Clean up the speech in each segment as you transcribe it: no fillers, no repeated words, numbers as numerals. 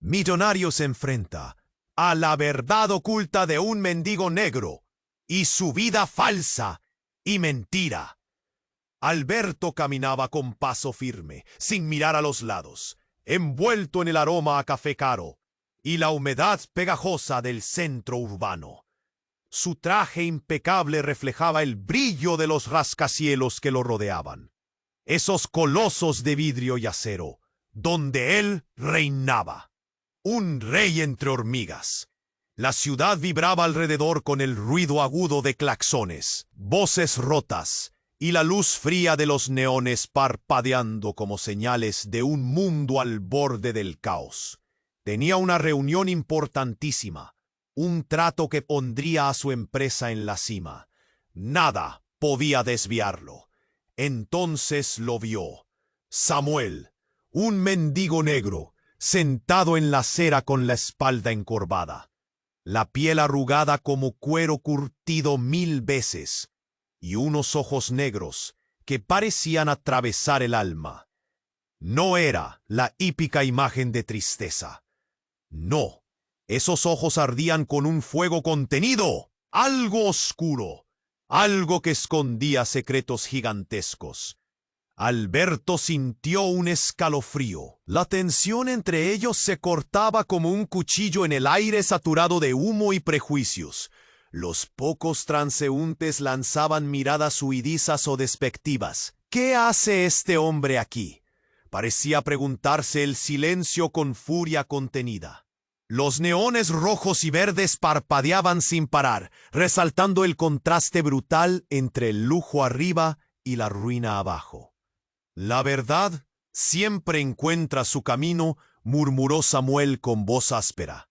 Millonario se enfrenta a la verdad oculta de un mendigo negro y su vida falsa y mentira. Alberto caminaba con paso firme, sin mirar a los lados, envuelto en el aroma a café caro y la humedad pegajosa del centro urbano. Su traje impecable reflejaba el brillo de los rascacielos que lo rodeaban, esos colosos de vidrio y acero, donde él reinaba. Un rey entre hormigas. La ciudad vibraba alrededor con el ruido agudo de claxones, voces rotas y la luz fría de los neones parpadeando como señales de un mundo al borde del caos. Tenía una reunión importantísima, un trato que pondría a su empresa en la cima. Nada podía desviarlo. Entonces lo vio. Samuel, un mendigo negro, sentado en la acera con la espalda encorvada, la piel arrugada como cuero curtido 1000 veces, y unos ojos negros que parecían atravesar el alma. No era la hípica imagen de tristeza. No, esos ojos ardían con un fuego contenido, algo oscuro, algo que escondía secretos gigantescos. Alberto sintió un escalofrío. La tensión entre ellos se cortaba como un cuchillo en el aire saturado de humo y prejuicios. Los pocos transeúntes lanzaban miradas huidizas o despectivas. ¿Qué hace este hombre aquí? Parecía preguntarse el silencio con furia contenida. Los neones rojos y verdes parpadeaban sin parar, resaltando el contraste brutal entre el lujo arriba y la ruina abajo. La verdad siempre encuentra su camino, murmuró Samuel con voz áspera.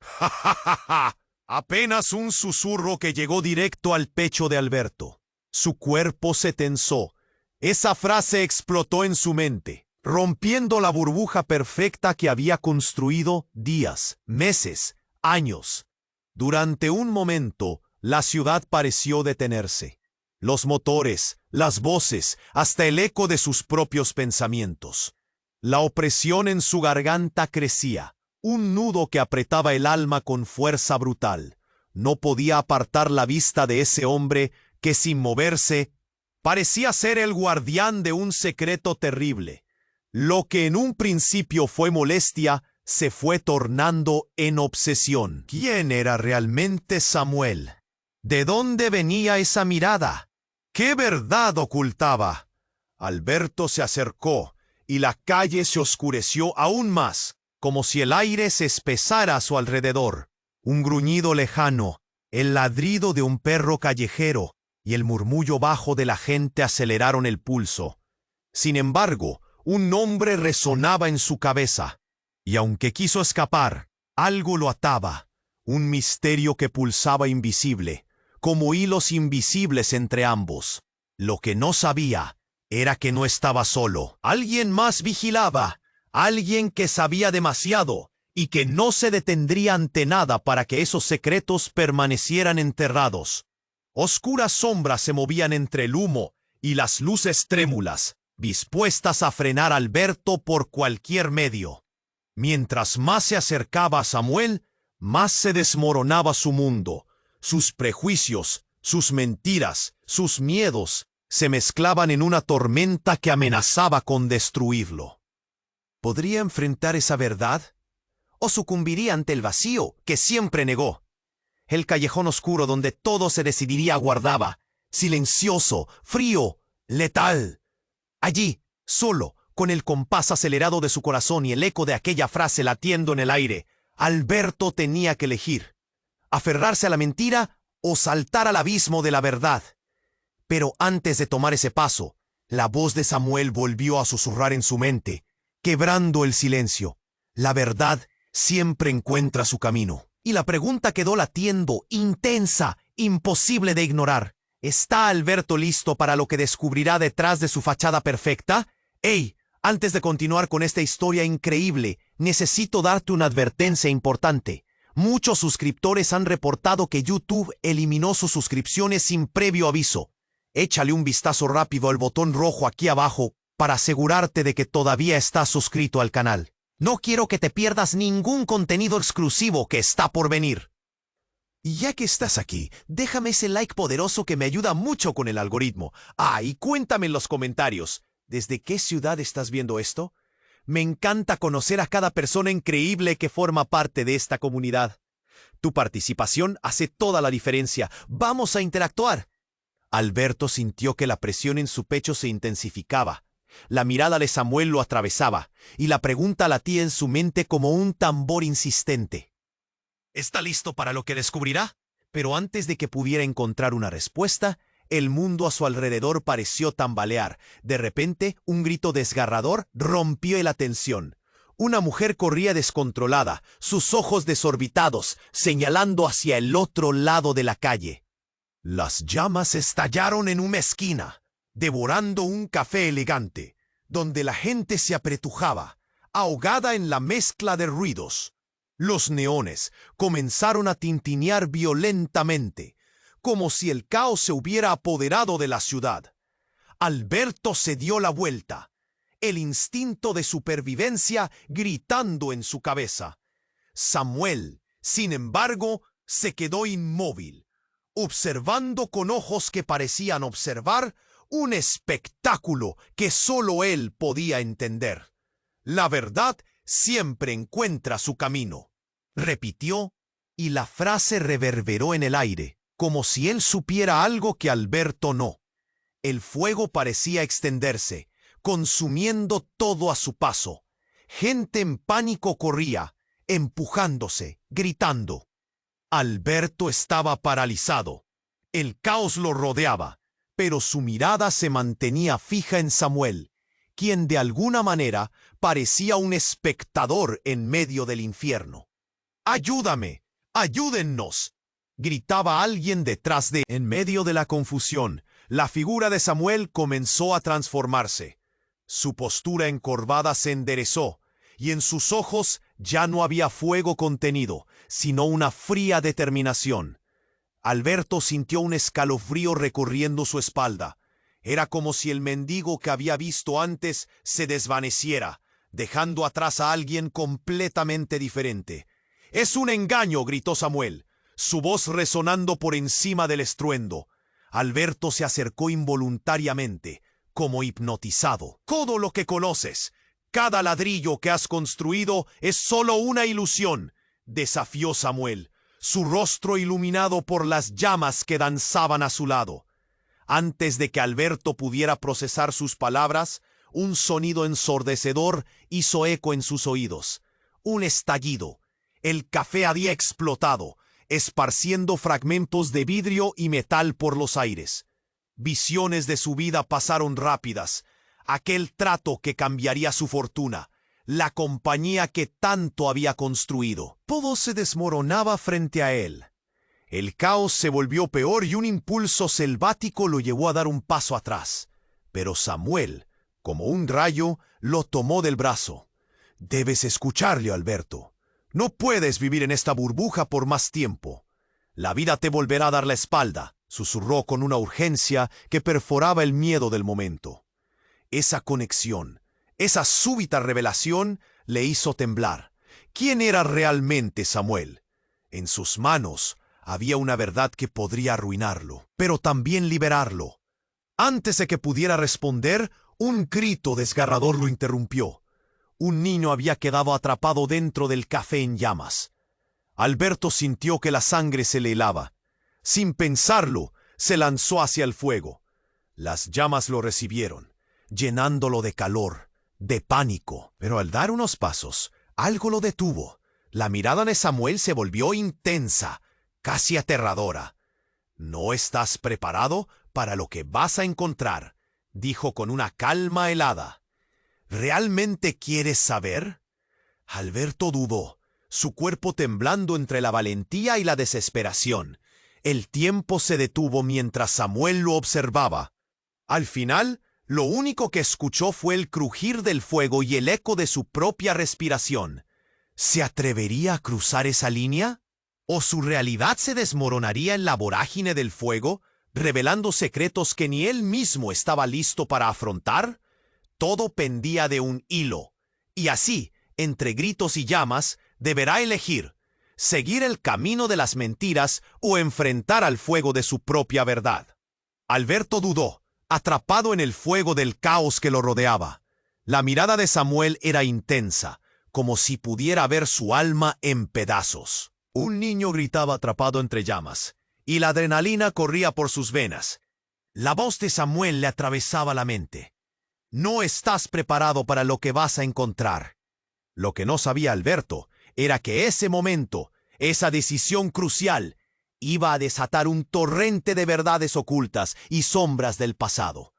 ¡Ja, ja, ja, ja! Apenas un susurro que llegó directo al pecho de Alberto. Su cuerpo se tensó. Esa frase explotó en su mente, rompiendo la burbuja perfecta que había construido días, meses, años. Durante un momento, la ciudad pareció detenerse. Los motores, las voces, hasta el eco de sus propios pensamientos. La opresión en su garganta crecía, un nudo que apretaba el alma con fuerza brutal. No podía apartar la vista de ese hombre que, sin moverse, parecía ser el guardián de un secreto terrible. Lo que en un principio fue molestia se fue tornando en obsesión. ¿Quién era realmente Samuel? ¿De dónde venía esa mirada? ¿Qué verdad ocultaba? Alberto se acercó y la calle se oscureció aún más, como si el aire se espesara a su alrededor. Un gruñido lejano, el ladrido de un perro callejero y el murmullo bajo de la gente aceleraron el pulso. Sin embargo, un nombre resonaba en su cabeza, y aunque quiso escapar, algo lo ataba, un misterio que pulsaba invisible, como hilos invisibles entre ambos. Lo que no sabía era que no estaba solo. Alguien más vigilaba, alguien que sabía demasiado y que no se detendría ante nada para que esos secretos permanecieran enterrados. Oscuras sombras se movían entre el humo y las luces trémulas, dispuestas a frenar a Alberto por cualquier medio. Mientras más se acercaba a Samuel, más se desmoronaba su mundo. Sus prejuicios, sus mentiras, sus miedos se mezclaban en una tormenta que amenazaba con destruirlo. ¿Podría enfrentar esa verdad? ¿O sucumbiría ante el vacío que siempre negó? El callejón oscuro donde todo se decidiría aguardaba, silencioso, frío, letal. Allí, solo, con el compás acelerado de su corazón y el eco de aquella frase latiendo en el aire, Alberto tenía que elegir: aferrarse a la mentira o saltar al abismo de la verdad. Pero antes de tomar ese paso, la voz de Samuel volvió a susurrar en su mente, quebrando el silencio. La verdad siempre encuentra su camino. Y la pregunta quedó latiendo, intensa, imposible de ignorar. ¿Está Alberto listo para lo que descubrirá detrás de su fachada perfecta? ¡Ey! Antes de continuar con esta historia increíble, necesito darte una advertencia importante. Muchos suscriptores han reportado que YouTube eliminó sus suscripciones sin previo aviso. Échale un vistazo rápido al botón rojo aquí abajo para asegurarte de que todavía estás suscrito al canal. No quiero que te pierdas ningún contenido exclusivo que está por venir. Y ya que estás aquí, déjame ese like poderoso que me ayuda mucho con el algoritmo. Y cuéntame en los comentarios, ¿desde qué ciudad estás viendo esto? Me encanta conocer a cada persona increíble que forma parte de esta comunidad. Tu participación hace toda la diferencia. ¡Vamos a interactuar! Alberto sintió que la presión en su pecho se intensificaba. La mirada de Samuel lo atravesaba, y la pregunta latía en su mente como un tambor insistente. ¿Está listo para lo que descubrirá? Pero antes de que pudiera encontrar una respuesta, el mundo a su alrededor pareció tambalear. De repente, un grito desgarrador rompió la tensión. Una mujer corría descontrolada, sus ojos desorbitados, señalando hacia el otro lado de la calle. Las llamas estallaron en una esquina, devorando un café elegante, donde la gente se apretujaba, ahogada en la mezcla de ruidos. Los neones comenzaron a tintinear violentamente, como si el caos se hubiera apoderado de la ciudad. Alberto se dio la vuelta, el instinto de supervivencia gritando en su cabeza. Samuel, sin embargo, se quedó inmóvil, observando con ojos que parecían observar un espectáculo que solo él podía entender. La verdad siempre encuentra su camino, repitió, y la frase reverberó en el aire, como si él supiera algo que Alberto no. El fuego parecía extenderse, consumiendo todo a su paso. Gente en pánico corría, empujándose, gritando. Alberto estaba paralizado. El caos lo rodeaba, pero su mirada se mantenía fija en Samuel, quien de alguna manera parecía un espectador en medio del infierno. ¡Ayúdame! ¡Ayúdennos!, gritaba alguien detrás de él. En medio de la confusión, la figura de Samuel comenzó a transformarse. Su postura encorvada se enderezó, y en sus ojos ya no había fuego contenido, sino una fría determinación. Alberto sintió un escalofrío recorriendo su espalda. Era como si el mendigo que había visto antes se desvaneciera, dejando atrás a alguien completamente diferente. «¡Es un engaño!», gritó Samuel, su voz resonando por encima del estruendo. Alberto se acercó involuntariamente, como hipnotizado. «Todo lo que conoces, cada ladrillo que has construido es solo una ilusión», desafió Samuel, su rostro iluminado por las llamas que danzaban a su lado. Antes de que Alberto pudiera procesar sus palabras, un sonido ensordecedor hizo eco en sus oídos. Un estallido. El café había explotado, esparciendo fragmentos de vidrio y metal por los aires. Visiones de su vida pasaron rápidas. Aquel trato que cambiaría su fortuna, la compañía que tanto había construido. Todo se desmoronaba frente a él. El caos se volvió peor y un impulso selvático lo llevó a dar un paso atrás. Pero Samuel, como un rayo, lo tomó del brazo. «Debes escucharle, Alberto. No puedes vivir en esta burbuja por más tiempo. La vida te volverá a dar la espalda», susurró con una urgencia que perforaba el miedo del momento. Esa conexión, esa súbita revelación le hizo temblar. ¿Quién era realmente Samuel? En sus manos había una verdad que podría arruinarlo, pero también liberarlo. Antes de que pudiera responder, un grito desgarrador lo interrumpió. Un niño había quedado atrapado dentro del café en llamas. Alberto sintió que la sangre se le helaba. Sin pensarlo, se lanzó hacia el fuego. Las llamas lo recibieron, llenándolo de calor, de pánico. Pero al dar unos pasos, algo lo detuvo. La mirada de Samuel se volvió intensa, casi aterradora. «No estás preparado para lo que vas a encontrar», dijo con una calma helada. «¿Realmente quieres saber?». Alberto dudó, su cuerpo temblando entre la valentía y la desesperación. El tiempo se detuvo mientras Samuel lo observaba. Al final, lo único que escuchó fue el crujir del fuego y el eco de su propia respiración. ¿Se atrevería a cruzar esa línea? ¿O su realidad se desmoronaría en la vorágine del fuego, revelando secretos que ni él mismo estaba listo para afrontar? Todo pendía de un hilo, y así, entre gritos y llamas, deberá elegir seguir el camino de las mentiras o enfrentar al fuego de su propia verdad. Alberto dudó, atrapado en el fuego del caos que lo rodeaba. La mirada de Samuel era intensa, como si pudiera ver su alma en pedazos. Un niño gritaba atrapado entre llamas, y la adrenalina corría por sus venas. La voz de Samuel le atravesaba la mente. No estás preparado para lo que vas a encontrar. Lo que no sabía Alberto era que ese momento, esa decisión crucial, iba a desatar un torrente de verdades ocultas y sombras del pasado.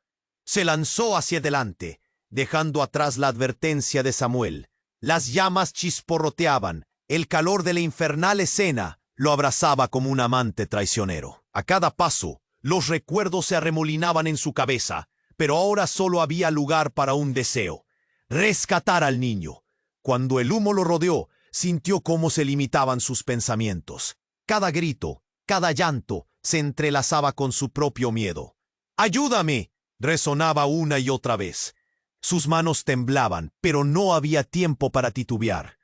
Se lanzó hacia adelante, dejando atrás la advertencia de Samuel. Las llamas chisporroteaban, el calor de la infernal escena lo abrazaba como un amante traicionero. A cada paso, los recuerdos se arremolinaban en su cabeza, pero ahora solo había lugar para un deseo: rescatar al niño. Cuando el humo lo rodeó, sintió cómo se limitaban sus pensamientos. Cada grito, cada llanto, se entrelazaba con su propio miedo. ¡Ayúdame!, resonaba una y otra vez. Sus manos temblaban, pero no había tiempo para titubear.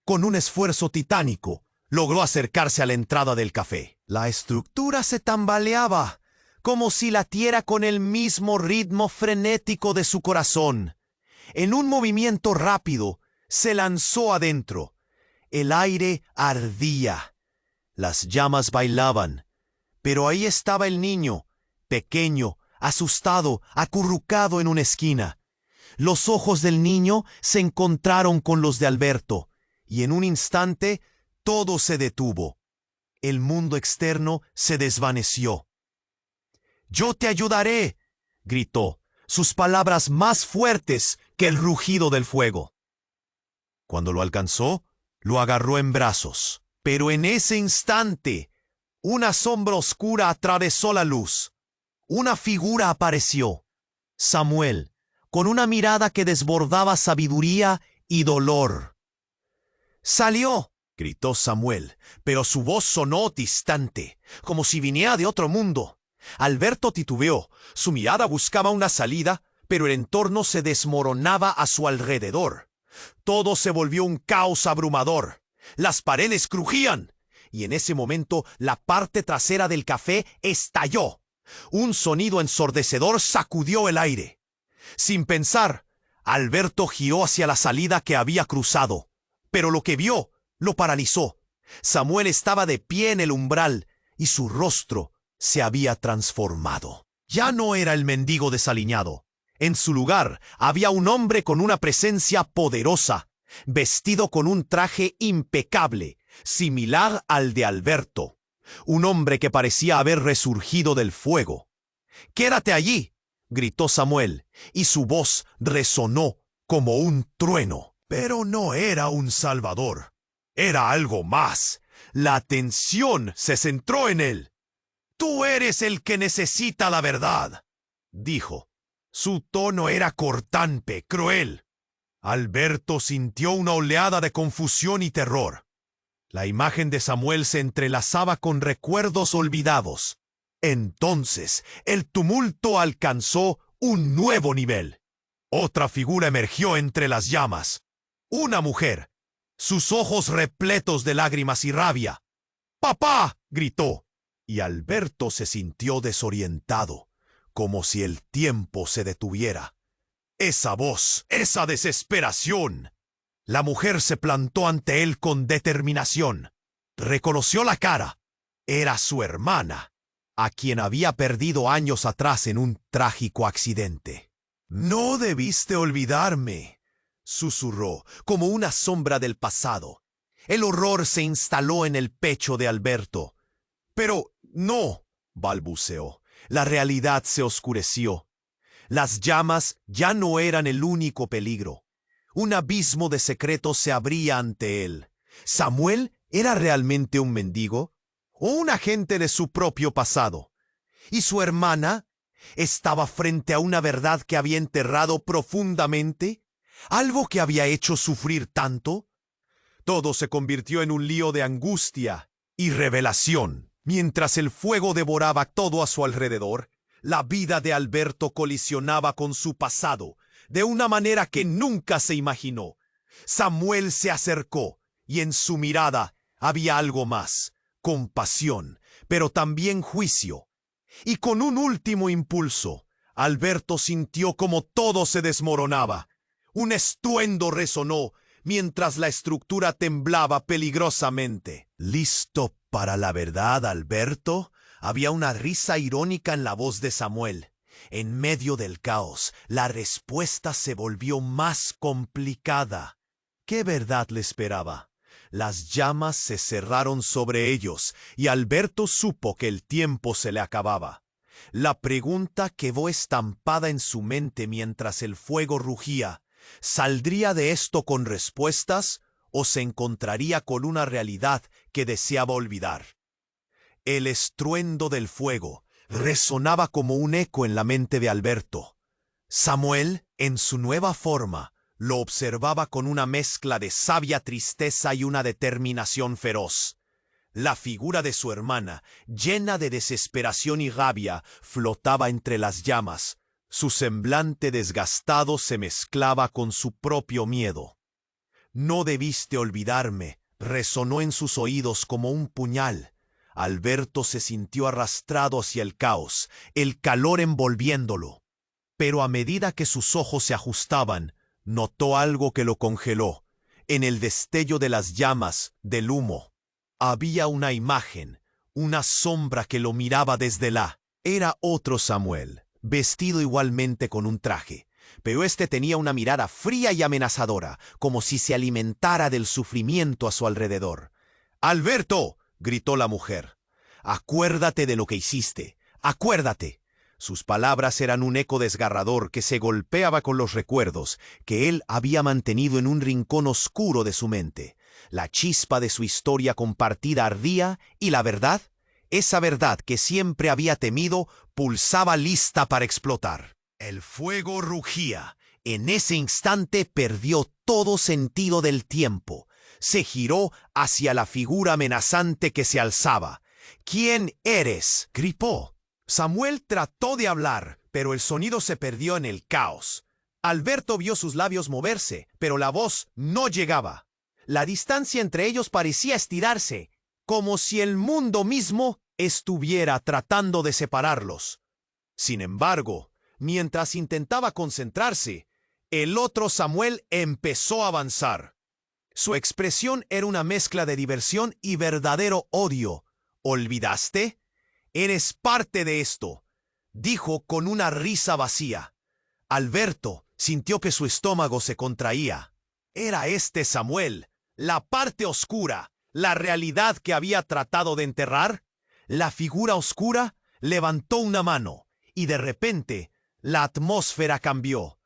Con un esfuerzo titánico, logró acercarse a la entrada del café. La estructura se tambaleaba, como si latiera con el mismo ritmo frenético de su corazón. En un movimiento rápido, se lanzó adentro. El aire ardía. Las llamas bailaban. Pero ahí estaba el niño, pequeño, asustado, acurrucado en una esquina. Los ojos del niño se encontraron con los de Alberto, y en un instante todo se detuvo. El mundo externo se desvaneció. «¡Yo te ayudaré!», gritó, sus palabras más fuertes que el rugido del fuego. Cuando lo alcanzó, lo agarró en brazos. Pero en ese instante, una sombra oscura atravesó la luz. Una figura apareció. Samuel, con una mirada que desbordaba sabiduría y dolor. «¡Salió!», gritó Samuel, pero su voz sonó distante, como si viniera de otro mundo. Alberto titubeó. Su mirada buscaba una salida, pero el entorno se desmoronaba a su alrededor. Todo se volvió un caos abrumador. Las paredes crujían, y en ese momento la parte trasera del café estalló. Un sonido ensordecedor sacudió el aire. Sin pensar, Alberto giró hacia la salida que había cruzado, pero lo que vio lo paralizó. Samuel estaba de pie en el umbral, y su rostro se había transformado. Ya no era el mendigo desaliñado. En su lugar había un hombre con una presencia poderosa, vestido con un traje impecable, similar al de Alberto. Un hombre que parecía haber resurgido del fuego. «¡Quédate allí!», gritó Samuel, y su voz resonó como un trueno. Pero no era un salvador. Era algo más. La atención se centró en él. «Tú eres el que necesita la verdad», dijo. Su tono era cortante, cruel. Alberto sintió una oleada de confusión y terror. La imagen de Samuel se entrelazaba con recuerdos olvidados. Entonces, el tumulto alcanzó un nuevo nivel. Otra figura emergió entre las llamas. Una mujer, sus ojos repletos de lágrimas y rabia. «¡Papá!», gritó, y Alberto se sintió desorientado, como si el tiempo se detuviera. Esa voz, esa desesperación. La mujer se plantó ante él con determinación. Reconoció la cara. Era su hermana, a quien había perdido años atrás en un trágico accidente. «No debiste olvidarme», susurró, como una sombra del pasado. El horror se instaló en el pecho de Alberto. «Pero no», balbuceó. La realidad se oscureció. Las llamas ya no eran el único peligro. Un abismo de secretos se abría ante él. ¿Samuel era realmente un mendigo o un agente de su propio pasado? ¿Y su hermana estaba frente a una verdad que había enterrado profundamente? ¿Algo que había hecho sufrir tanto? Todo se convirtió en un lío de angustia y revelación. Mientras el fuego devoraba todo a su alrededor, la vida de Alberto colisionaba con su pasado de una manera que nunca se imaginó. Samuel se acercó, y en su mirada había algo más, compasión, pero también juicio. Y con un último impulso, Alberto sintió como todo se desmoronaba. Un estruendo resonó, mientras la estructura temblaba peligrosamente. ¿Listo para la verdad, Alberto? Había una risa irónica en la voz de Samuel. En medio del caos, la respuesta se volvió más complicada. ¿Qué verdad le esperaba? Las llamas se cerraron sobre ellos, y Alberto supo que el tiempo se le acababa. La pregunta quedó estampada en su mente mientras el fuego rugía. ¿Saldría de esto con respuestas o se encontraría con una realidad que deseaba olvidar? El estruendo del fuego resonaba como un eco en la mente de Alberto. Samuel, en su nueva forma, lo observaba con una mezcla de sabia tristeza y una determinación feroz. La figura de su hermana, llena de desesperación y rabia, flotaba entre las llamas. Su semblante desgastado se mezclaba con su propio miedo. «No debiste olvidarme», resonó en sus oídos como un puñal. Alberto se sintió arrastrado hacia el caos, el calor envolviéndolo. Pero a medida que sus ojos se ajustaban, notó algo que lo congeló. En el destello de las llamas, del humo, había una imagen, una sombra que lo miraba desde la... Era otro Samuel, vestido igualmente con un traje, pero este tenía una mirada fría y amenazadora, como si se alimentara del sufrimiento a su alrededor. «¡Alberto!», gritó la mujer. «Acuérdate de lo que hiciste. ¡Acuérdate!». Sus palabras eran un eco desgarrador que se golpeaba con los recuerdos que él había mantenido en un rincón oscuro de su mente. La chispa de su historia compartida ardía y la verdad, esa verdad que siempre había temido, pulsaba lista para explotar. El fuego rugía. En ese instante perdió todo sentido del tiempo. Se giró hacia la figura amenazante que se alzaba. «¿Quién eres?», gritó. Samuel trató de hablar, pero el sonido se perdió en el caos. Alberto vio sus labios moverse, pero la voz no llegaba. La distancia entre ellos parecía estirarse, como si el mundo mismo estuviera tratando de separarlos. Sin embargo, mientras intentaba concentrarse, el otro Samuel empezó a avanzar. Su expresión era una mezcla de diversión y verdadero odio. «¿Olvidaste? Eres parte de esto», dijo con una risa vacía. Alberto sintió que su estómago se contraía. Era este Samuel, la parte oscura, la realidad que había tratado de enterrar. La figura oscura levantó una mano y de repente la atmósfera cambió.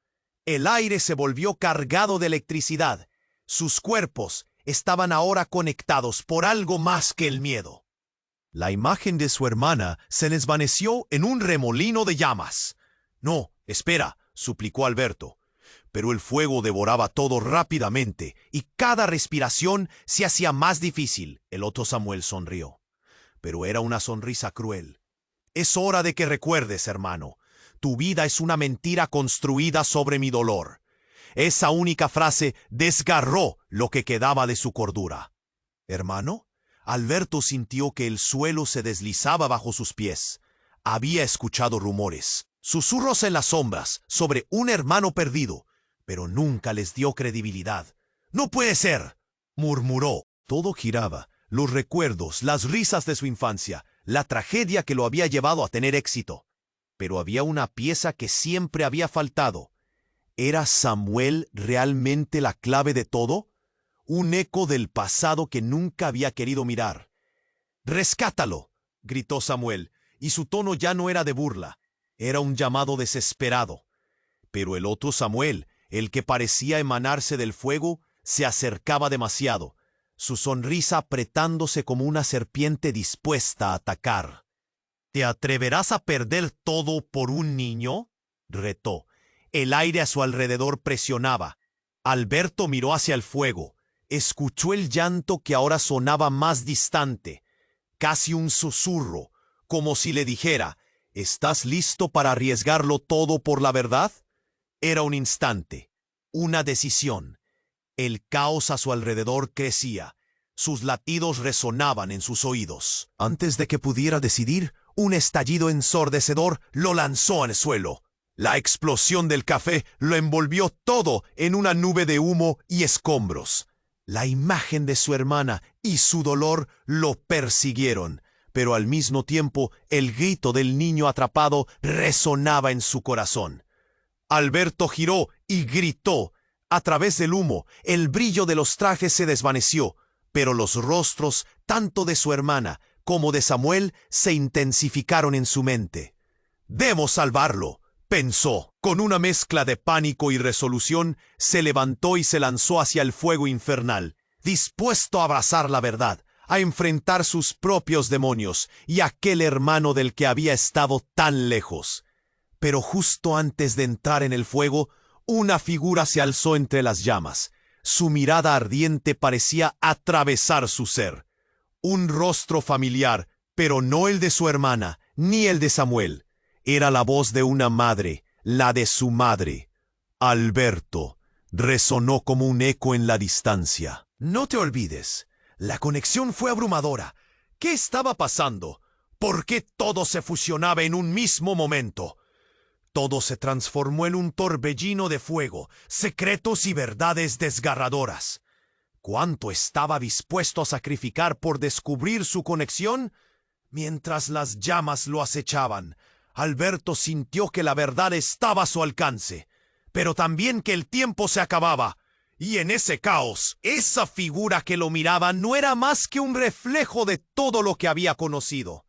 El aire se volvió cargado de electricidad. Sus cuerpos estaban ahora conectados por algo más que el miedo. La imagen de su hermana se desvaneció en un remolino de llamas. «No, espera», suplicó Alberto. Pero el fuego devoraba todo rápidamente y cada respiración se hacía más difícil. El otro Samuel sonrió, pero era una sonrisa cruel. «Es hora de que recuerdes, hermano. Tu vida es una mentira construida sobre mi dolor». Esa única frase desgarró lo que quedaba de su cordura. «¿Hermano?». Alberto sintió que el suelo se deslizaba bajo sus pies. Había escuchado rumores, susurros en las sombras sobre un hermano perdido, pero nunca les dio credibilidad. «No puede ser», murmuró. Todo giraba, los recuerdos, las risas de su infancia, la tragedia que lo había llevado a tener éxito. Pero había una pieza que siempre había faltado. ¿Era Samuel realmente la clave de todo? Un eco del pasado que nunca había querido mirar. «¡Rescátalo!», gritó Samuel, y su tono ya no era de burla. Era un llamado desesperado. Pero el otro Samuel, el que parecía emanarse del fuego, se acercaba demasiado, su sonrisa apretándose como una serpiente dispuesta a atacar. «¿Te atreverás a perder todo por un niño?», retó. El aire a su alrededor presionaba. Alberto miró hacia el fuego. Escuchó el llanto que ahora sonaba más distante, casi un susurro, como si le dijera: «¿Estás listo para arriesgarlo todo por la verdad?». Era un instante, una decisión. El caos a su alrededor crecía. Sus latidos resonaban en sus oídos. Antes de que pudiera decidir, un estallido ensordecedor lo lanzó al suelo. La explosión del café lo envolvió todo en una nube de humo y escombros. La imagen de su hermana y su dolor lo persiguieron, pero al mismo tiempo el grito del niño atrapado resonaba en su corazón. Alberto giró y gritó. A través del humo, el brillo de los trajes se desvaneció, pero los rostros, tanto de su hermana como de Samuel, se intensificaron en su mente. «Debemos salvarlo», pensó. Con una mezcla de pánico y resolución, se levantó y se lanzó hacia el fuego infernal, dispuesto a abrazar la verdad, a enfrentar sus propios demonios y aquel hermano del que había estado tan lejos. Pero justo antes de entrar en el fuego, una figura se alzó entre las llamas. Su mirada ardiente parecía atravesar su ser. Un rostro familiar, pero no el de su hermana, ni el de Samuel. Era la voz de una madre, la de su madre. Alberto. Resonó como un eco en la distancia. No te olvides. La conexión fue abrumadora. ¿Qué estaba pasando? ¿Por qué todo se fusionaba en un mismo momento? Todo se transformó en un torbellino de fuego, secretos y verdades desgarradoras. ¿Cuánto estaba dispuesto a sacrificar por descubrir su conexión? Mientras las llamas lo acechaban, Alberto sintió que la verdad estaba a su alcance, pero también que el tiempo se acababa. Y en ese caos, esa figura que lo miraba no era más que un reflejo de todo lo que había conocido.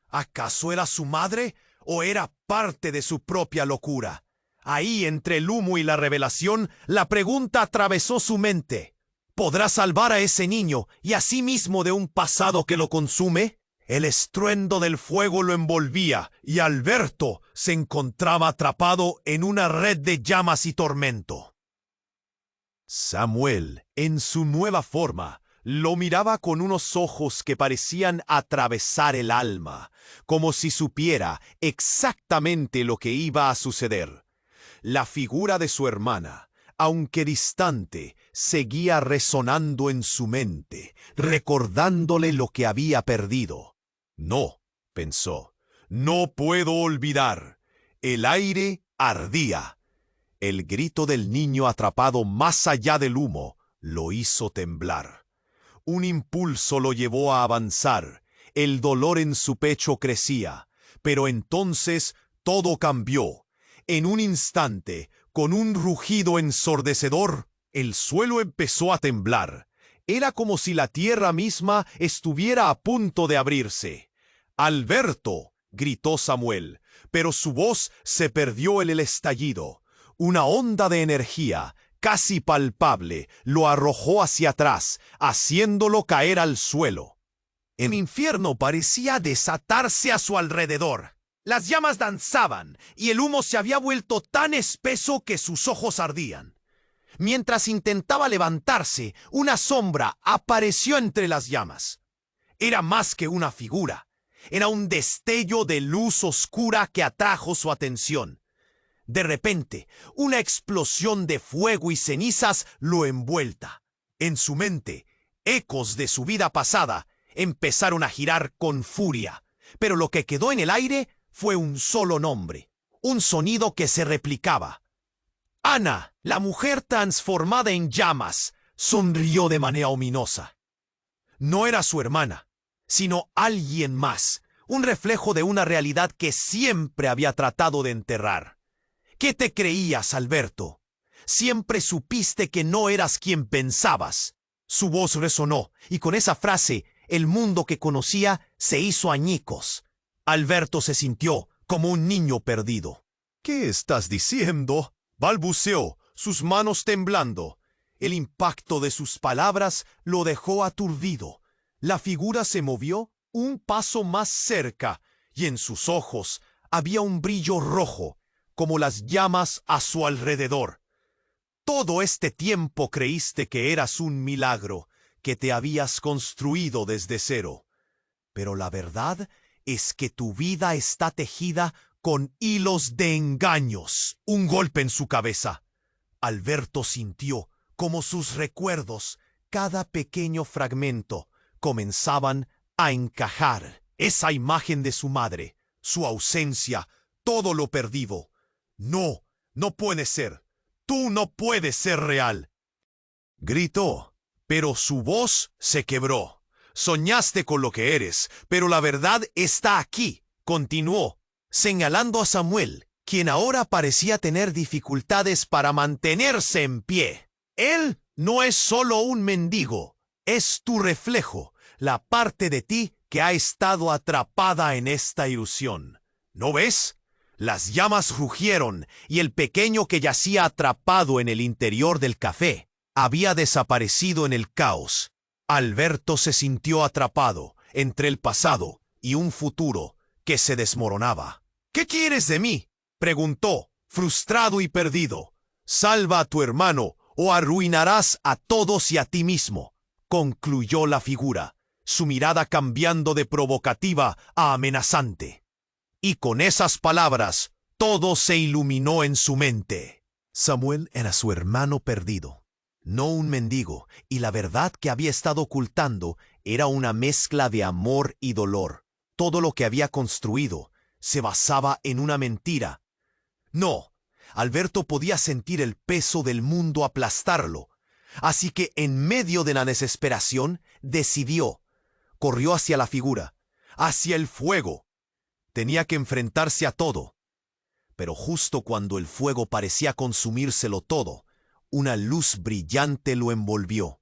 ¿Acaso era su madre o era parte de su propia locura? Ahí, entre el humo y la revelación, la pregunta atravesó su mente. ¿Podrá salvar a ese niño y a sí mismo de un pasado que lo consume? El estruendo del fuego lo envolvía y Alberto se encontraba atrapado en una red de llamas y tormento. Samuel, en su nueva forma, lo miraba con unos ojos que parecían atravesar el alma, como si supiera exactamente lo que iba a suceder. La figura de su hermana, aunque distante, seguía resonando en su mente, recordándole lo que había perdido. No, pensó, no puedo olvidar. El aire ardía. El grito del niño atrapado más allá del humo lo hizo temblar. Un impulso lo llevó a avanzar. El dolor en su pecho crecía, pero entonces todo cambió. En un instante, con un rugido ensordecedor, el suelo empezó a temblar. Era como si la tierra misma estuviera a punto de abrirse. «Alberto», gritó Samuel, pero su voz se perdió en el estallido. Una onda de energía, casi palpable, lo arrojó hacia atrás, haciéndolo caer al suelo. El infierno parecía desatarse a su alrededor. Las llamas danzaban y el humo se había vuelto tan espeso que sus ojos ardían. Mientras intentaba levantarse, una sombra apareció entre las llamas. Era más que una figura. Era un destello de luz oscura que atrajo su atención. De repente, una explosión de fuego y cenizas lo envuelta. En su mente, ecos de su vida pasada empezaron a girar con furia, pero lo que quedó en el aire fue un solo nombre, un sonido que se replicaba. Ana, la mujer transformada en llamas, sonrió de manera ominosa. No era su hermana, sino alguien más, un reflejo de una realidad que siempre había tratado de enterrar. ¿Qué te creías, Alberto? Siempre supiste que no eras quien pensabas. Su voz resonó, y con esa frase, el mundo que conocía se hizo añicos. Alberto se sintió como un niño perdido. «¿Qué estás diciendo?», balbuceó, sus manos temblando. El impacto de sus palabras lo dejó aturdido. La figura se movió un paso más cerca, y en sus ojos había un brillo rojo, como las llamas a su alrededor. «Todo este tiempo creíste que eras un milagro, que te habías construido desde cero. Pero la verdad es que tu vida está tejida con hilos de engaños». Un golpe en su cabeza. Alberto sintió como sus recuerdos, cada pequeño fragmento, comenzaban a encajar. Esa imagen de su madre, su ausencia, todo lo perdido. No, no puede ser. Tú no puedes ser real. Gritó, pero su voz se quebró. Soñaste con lo que eres, pero la verdad está aquí, continuó, señalando a Samuel, quien ahora parecía tener dificultades para mantenerse en pie. Él no es solo un mendigo, es tu reflejo, la parte de ti que ha estado atrapada en esta ilusión. ¿No ves? Las llamas rugieron y el pequeño que yacía atrapado en el interior del café había desaparecido en el caos. Alberto se sintió atrapado entre el pasado y un futuro que se desmoronaba. ¿Qué quieres de mí?, preguntó, frustrado y perdido. Salva a tu hermano o arruinarás a todos y a ti mismo, concluyó la figura, su mirada cambiando de provocativa a amenazante. Y con esas palabras, todo se iluminó en su mente. Samuel era su hermano perdido, no un mendigo, y la verdad que había estado ocultando era una mezcla de amor y dolor. Todo lo que había construido se basaba en una mentira. No, Alberto podía sentir el peso del mundo aplastarlo, así que en medio de la desesperación decidió. Corrió hacia la figura, hacia el fuego. Tenía que enfrentarse a todo. Pero justo cuando el fuego parecía consumírselo todo, una luz brillante lo envolvió.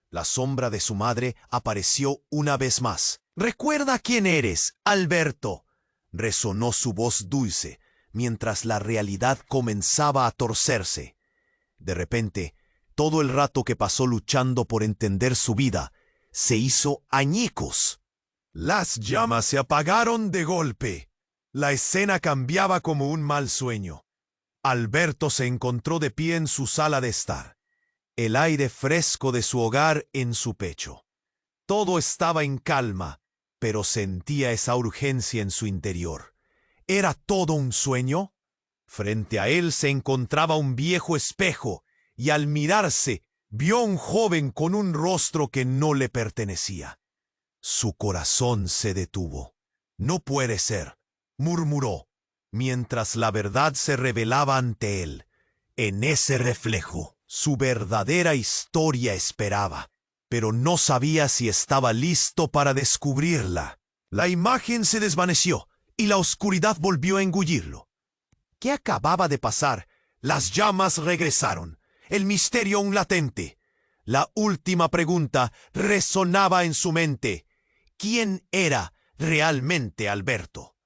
La sombra de su madre apareció una vez más. «¿Recuerda quién eres, Alberto?», resonó su voz dulce, mientras la realidad comenzaba a torcerse. De repente, todo el rato que pasó luchando por entender su vida, se hizo añicos. Las llamas se apagaron de golpe. La escena cambiaba como un mal sueño. Alberto se encontró de pie en su sala de estar, el aire fresco de su hogar en su pecho. Todo estaba en calma, pero sentía esa urgencia en su interior. ¿Era todo un sueño? Frente a él se encontraba un viejo espejo, y al mirarse, vio a un joven con un rostro que no le pertenecía. Su corazón se detuvo. «No puede ser», murmuró, mientras la verdad se revelaba ante él. En ese reflejo, su verdadera historia esperaba, pero no sabía si estaba listo para descubrirla. La imagen se desvaneció y la oscuridad volvió a engullirlo. ¿Qué acababa de pasar? Las llamas regresaron, el misterio aún latente. La última pregunta resonaba en su mente. ¿Quién era realmente Alberto?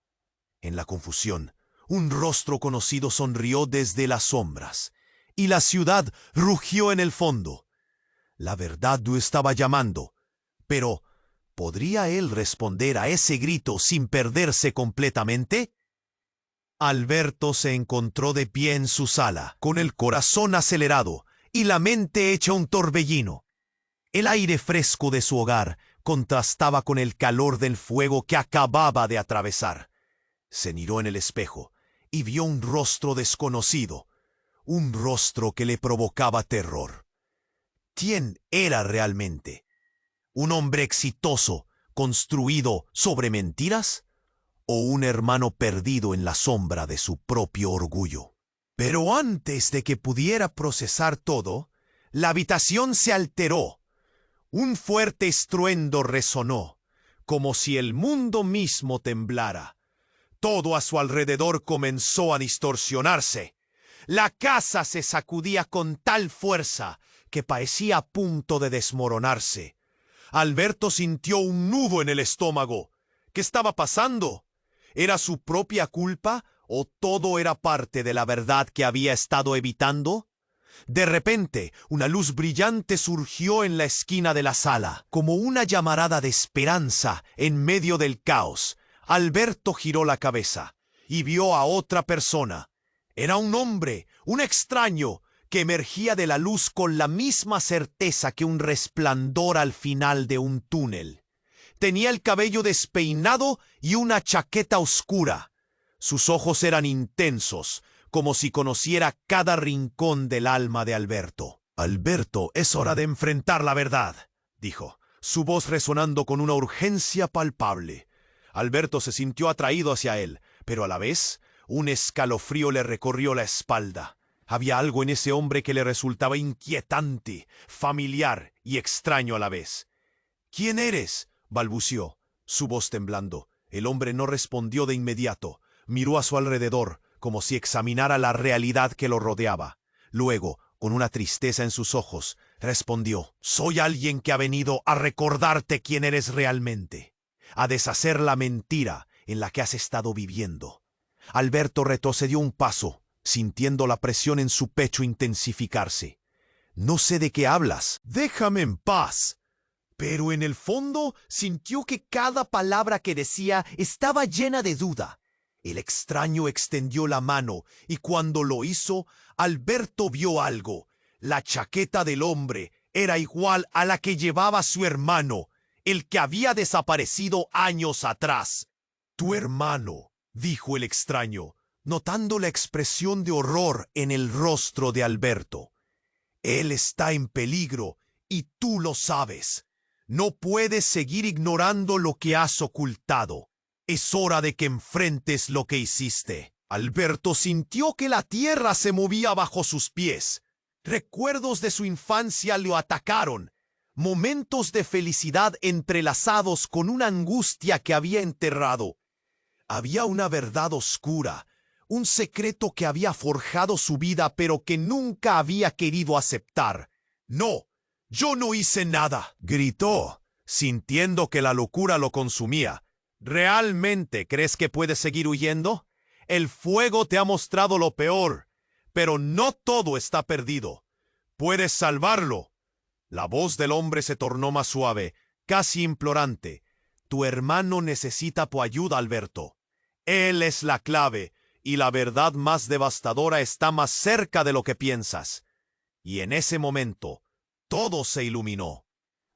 En la confusión, un rostro conocido sonrió desde las sombras, y la ciudad rugió en el fondo. La verdad lo estaba llamando, pero ¿podría él responder a ese grito sin perderse completamente? Alberto se encontró de pie en su sala, con el corazón acelerado y la mente hecha un torbellino. El aire fresco de su hogar contrastaba con el calor del fuego que acababa de atravesar. Se miró en el espejo y vio un rostro desconocido, un rostro que le provocaba terror. ¿Quién era realmente? ¿Un hombre exitoso, construido sobre mentiras? ¿O un hermano perdido en la sombra de su propio orgullo? Pero antes de que pudiera procesar todo, la habitación se alteró. Un fuerte estruendo resonó, como si el mundo mismo temblara. Todo a su alrededor comenzó a distorsionarse. La casa se sacudía con tal fuerza que parecía a punto de desmoronarse. Alberto sintió un nudo en el estómago. ¿Qué estaba pasando? ¿Era su propia culpa o todo era parte de la verdad que había estado evitando? De repente, una luz brillante surgió en la esquina de la sala, como una llamarada de esperanza en medio del caos. Alberto giró la cabeza y vio a otra persona. Era un hombre, un extraño, que emergía de la luz con la misma certeza que un resplandor al final de un túnel. Tenía el cabello despeinado y una chaqueta oscura. Sus ojos eran intensos, como si conociera cada rincón del alma de Alberto. Alberto, es hora de enfrentar la verdad, dijo, su voz resonando con una urgencia palpable. Alberto se sintió atraído hacia él, pero a la vez un escalofrío le recorrió la espalda. Había algo en ese hombre que le resultaba inquietante, familiar y extraño a la vez. ¿Quién eres?, balbució, su voz temblando. El hombre no respondió de inmediato. Miró a su alrededor, como si examinara la realidad que lo rodeaba. Luego, con una tristeza en sus ojos, respondió: «Soy alguien que ha venido a recordarte quién eres realmente, a deshacer la mentira en la que has estado viviendo». Alberto retrocedió un paso, sintiendo la presión en su pecho intensificarse. «No sé de qué hablas». «Déjame en paz». Pero en el fondo sintió que cada palabra que decía estaba llena de duda. El extraño extendió la mano y cuando lo hizo, Alberto vio algo. La chaqueta del hombre era igual a la que llevaba su hermano, el que había desaparecido años atrás. «Tu hermano», dijo el extraño, notando la expresión de horror en el rostro de Alberto. «Él está en peligro y tú lo sabes. No puedes seguir ignorando lo que has ocultado. Es hora de que enfrentes lo que hiciste». Alberto sintió que la tierra se movía bajo sus pies. Recuerdos de su infancia lo atacaron. Momentos de felicidad entrelazados con una angustia que había enterrado. Había una verdad oscura, un secreto que había forjado su vida pero que nunca había querido aceptar. «No, yo no hice nada», gritó, sintiendo que la locura lo consumía. «¿Realmente crees que puedes seguir huyendo? El fuego te ha mostrado lo peor, pero no todo está perdido. Puedes salvarlo». La voz del hombre se tornó más suave, casi implorante. «Tu hermano necesita tu ayuda, Alberto. Él es la clave, y la verdad más devastadora está más cerca de lo que piensas». Y en ese momento, todo se iluminó.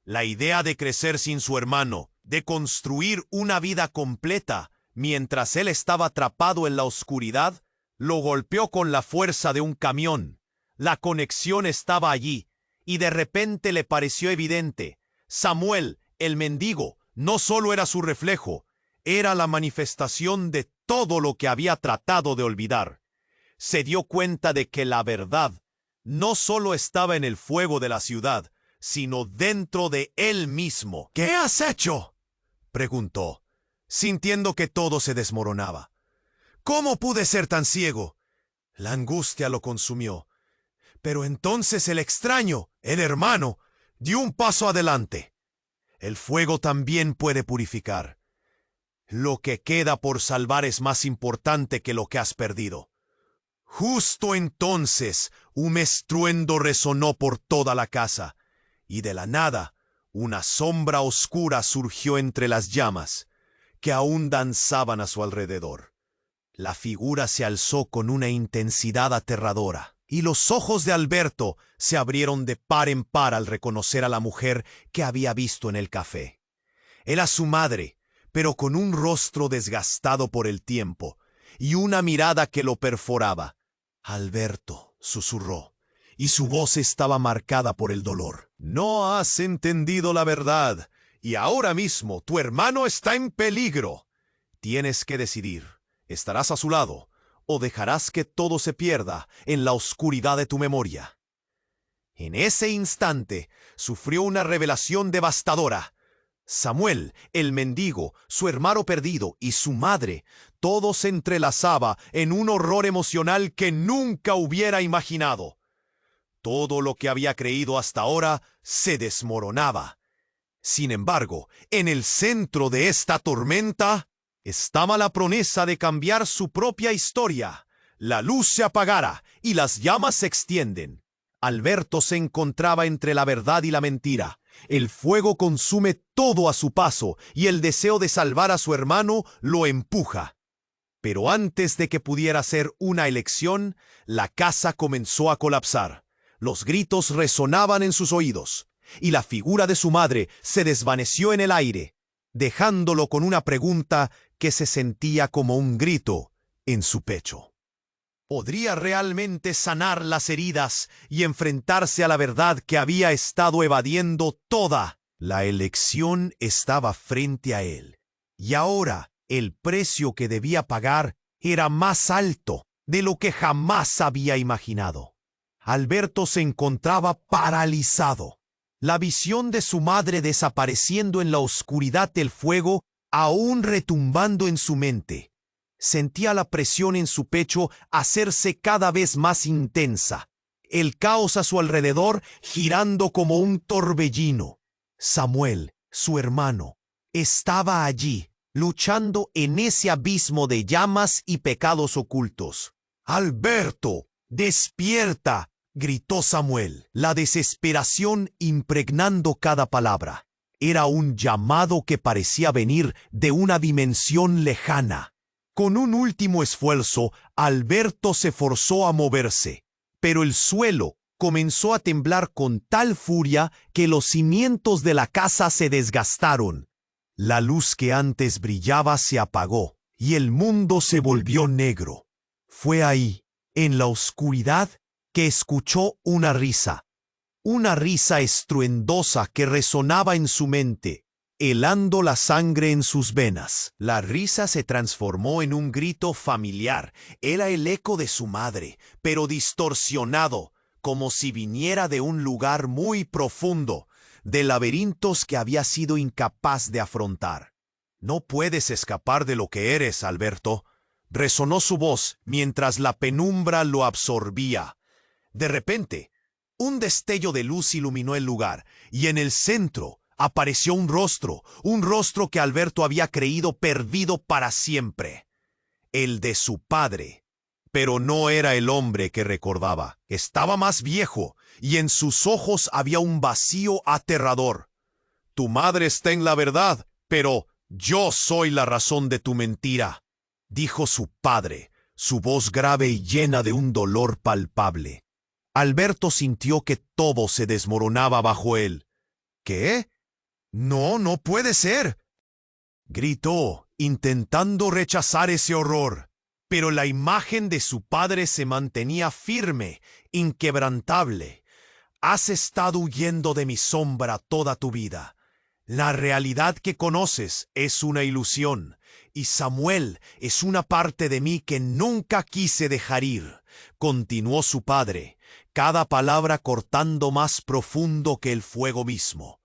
La idea de crecer sin su hermano, de construir una vida completa, mientras él estaba atrapado en la oscuridad, lo golpeó con la fuerza de un camión. La conexión estaba allí, y de repente le pareció evidente. Samuel, el mendigo, no solo era su reflejo, era la manifestación de todo lo que había tratado de olvidar. Se dio cuenta de que la verdad no solo estaba en el fuego de la ciudad, sino dentro de él mismo. «¿Qué has hecho?», preguntó, sintiendo que todo se desmoronaba. «¿Cómo pude ser tan ciego?». La angustia lo consumió. Pero entonces el extraño, el hermano, dio un paso adelante. «El fuego también puede purificar. Lo que queda por salvar es más importante que lo que has perdido». Justo entonces, un estruendo resonó por toda la casa, y de la nada, una sombra oscura surgió entre las llamas, que aún danzaban a su alrededor. La figura se alzó con una intensidad aterradora, y los ojos de Alberto se abrieron de par en par al reconocer a la mujer que había visto en el café. Era su madre, pero con un rostro desgastado por el tiempo, y una mirada que lo perforaba. «Alberto», susurró, y su voz estaba marcada por el dolor. «No has entendido la verdad, y ahora mismo tu hermano está en peligro. Tienes que decidir. ¿Estarás a su lado o dejarás que todo se pierda en la oscuridad de tu memoria?» En ese instante sufrió una revelación devastadora. Samuel, el mendigo, su hermano perdido y su madre, todo se entrelazaba en un horror emocional que nunca hubiera imaginado. Todo lo que había creído hasta ahora se desmoronaba. Sin embargo, en el centro de esta tormenta estaba la promesa de cambiar su propia historia. La luz se apagara y las llamas se extienden. Alberto se encontraba entre la verdad y la mentira. El fuego consume todo a su paso y el deseo de salvar a su hermano lo empuja. Pero antes de que pudiera hacer una elección, la casa comenzó a colapsar. Los gritos resonaban en sus oídos, y la figura de su madre se desvaneció en el aire, dejándolo con una pregunta que se sentía como un grito en su pecho. podría realmente sanar las heridas y enfrentarse a la verdad que había estado evadiendo toda. La elección estaba frente a él, y ahora el precio que debía pagar era más alto de lo que jamás había imaginado. Alberto se encontraba paralizado. La visión de su madre desapareciendo en la oscuridad del fuego, aún retumbando en su mente. Sentía la presión en su pecho hacerse cada vez más intensa, el caos a su alrededor girando como un torbellino. Samuel, su hermano, estaba allí, luchando en ese abismo de llamas y pecados ocultos. ¡Alberto, despierta!, gritó Samuel, la desesperación impregnando cada palabra. Era un llamado que parecía venir de una dimensión lejana. Con un último esfuerzo, Alberto se forzó a moverse, pero el suelo comenzó a temblar con tal furia que los cimientos de la casa se desgastaron. La luz que antes brillaba se apagó y el mundo se volvió negro. Fue ahí, en la oscuridad, que escuchó una risa estruendosa que resonaba en su mente, helando la sangre en sus venas. La risa se transformó en un grito familiar. Era el eco de su madre, pero distorsionado, como si viniera de un lugar muy profundo, de laberintos que había sido incapaz de afrontar. «No puedes escapar de lo que eres, Alberto», resonó su voz mientras la penumbra lo absorbía. De repente, un destello de luz iluminó el lugar, y en el centro apareció un rostro que Alberto había creído perdido para siempre. El de su padre. Pero no era el hombre que recordaba. Estaba más viejo, y en sus ojos había un vacío aterrador. «Tu madre está en la verdad, pero yo soy la razón de tu mentira», dijo su padre, su voz grave y llena de un dolor palpable. Alberto sintió que todo se desmoronaba bajo él. «¿Qué? No, no puede ser», gritó, intentando rechazar ese horror. Pero la imagen de su padre se mantenía firme, inquebrantable. «Has estado huyendo de mi sombra toda tu vida. La realidad que conoces es una ilusión, y Samuel es una parte de mí que nunca quise dejar ir», continuó su padre, cada palabra cortando más profundo que el fuego mismo.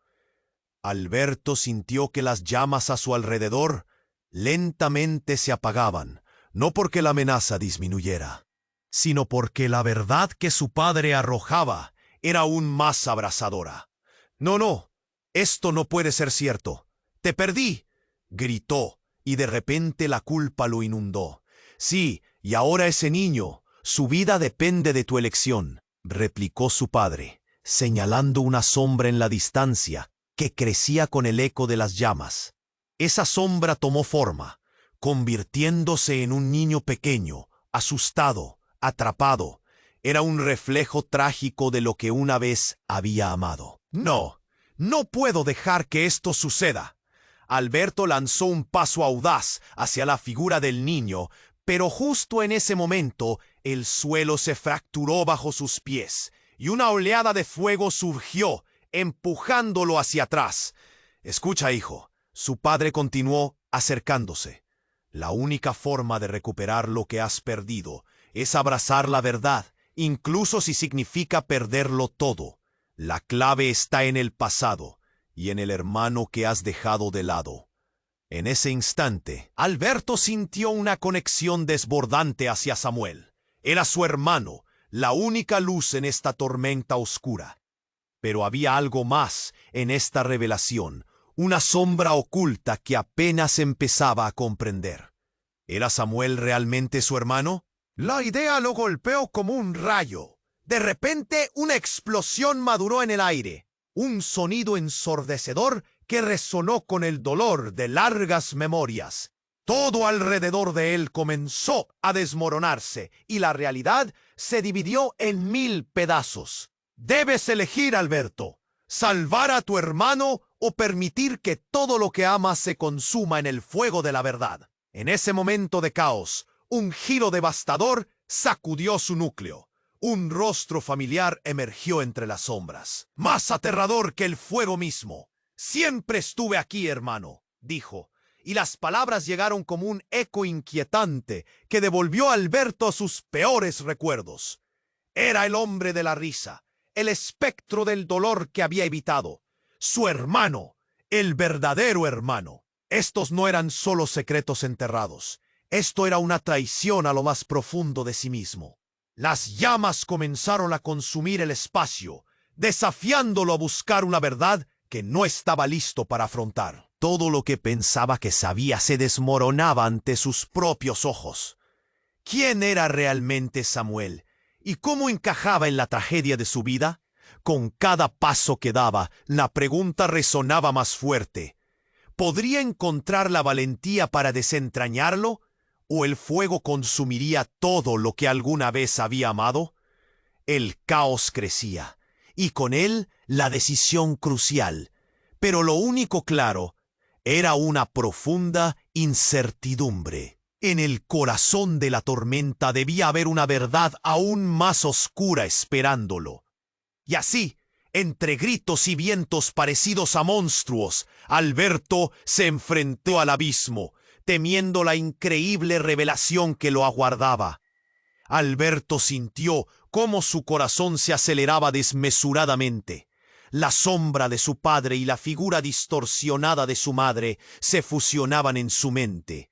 Alberto sintió que las llamas a su alrededor lentamente se apagaban, no porque la amenaza disminuyera, sino porque la verdad que su padre arrojaba era aún más abrasadora. «No, esto no puede ser cierto. Te perdí», gritó, y de repente la culpa lo inundó. «Sí, y ahora ese niño, su vida depende de tu elección», replicó su padre, señalando una sombra en la distancia que crecía con el eco de las llamas. Esa sombra tomó forma, convirtiéndose en un niño pequeño, asustado, atrapado. Era un reflejo trágico de lo que una vez había amado. No puedo dejar que esto suceda». Alberto lanzó un paso audaz hacia la figura del niño, pero justo en ese momento el suelo se fracturó bajo sus pies y una oleada de fuego surgió, empujándolo hacia atrás. «Escucha, hijo», su padre continuó, acercándose. «La única forma de recuperar lo que has perdido es abrazar la verdad, incluso si significa perderlo todo. La clave está en el pasado y en el hermano que has dejado de lado». En ese instante, Alberto sintió una conexión desbordante hacia Samuel. Era su hermano, la única luz en esta tormenta oscura. Pero había algo más en esta revelación, una sombra oculta que apenas empezaba a comprender. ¿Era Samuel realmente su hermano? La idea lo golpeó como un rayo. De repente, una explosión maduró en el aire, un sonido ensordecedor que resonó con el dolor de largas memorias. Todo alrededor de él comenzó a desmoronarse y la realidad se dividió en 1000 pedazos. «Debes elegir, Alberto, salvar a tu hermano o permitir que todo lo que amas se consuma en el fuego de la verdad». En ese momento de caos, un giro devastador sacudió su núcleo. Un rostro familiar emergió entre las sombras, más aterrador que el fuego mismo. «Siempre estuve aquí, hermano», dijo, y las palabras llegaron como un eco inquietante que devolvió a Alberto a sus peores recuerdos. Era el hombre de la risa, el espectro del dolor que había evitado. Su hermano, el verdadero hermano. Estos no eran solo secretos enterrados. Esto era una traición a lo más profundo de sí mismo. Las llamas comenzaron a consumir el espacio, desafiándolo a buscar una verdad que no estaba listo para afrontar. Todo lo que pensaba que sabía se desmoronaba ante sus propios ojos. ¿Quién era realmente Samuel? ¿Y cómo encajaba en la tragedia de su vida? Con cada paso que daba, la pregunta resonaba más fuerte. ¿Podría encontrar la valentía para desentrañarlo? ¿O el fuego consumiría todo lo que alguna vez había amado? El caos crecía, y con él la decisión crucial. Pero lo único claro era una profunda incertidumbre. En el corazón de la tormenta debía haber una verdad aún más oscura esperándolo. Y así, entre gritos y vientos parecidos a monstruos, Alberto se enfrentó al abismo, temiendo la increíble revelación que lo aguardaba. Alberto sintió cómo su corazón se aceleraba desmesuradamente. La sombra de su padre y la figura distorsionada de su madre se fusionaban en su mente.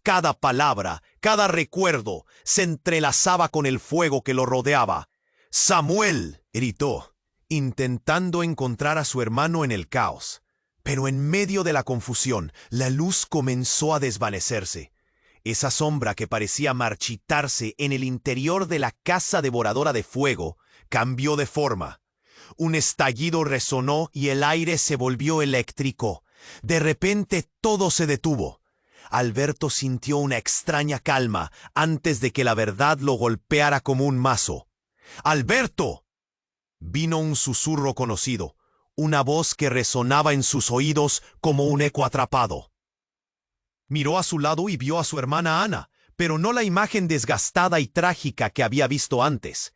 Cada palabra, cada recuerdo se entrelazaba con el fuego que lo rodeaba. «Samuel», gritó, intentando encontrar a su hermano en el caos. Pero en medio de la confusión, la luz comenzó a desvanecerse. Esa sombra que parecía marchitarse en el interior de la casa devoradora de fuego cambió de forma. Un estallido resonó y el aire se volvió eléctrico. De repente todo se detuvo. Alberto sintió una extraña calma antes de que la verdad lo golpeara como un mazo. «¡Alberto!» Vino un susurro conocido, una voz que resonaba en sus oídos como un eco atrapado. Miró a su lado y vio a su hermana Ana, pero no la imagen desgastada y trágica que había visto antes.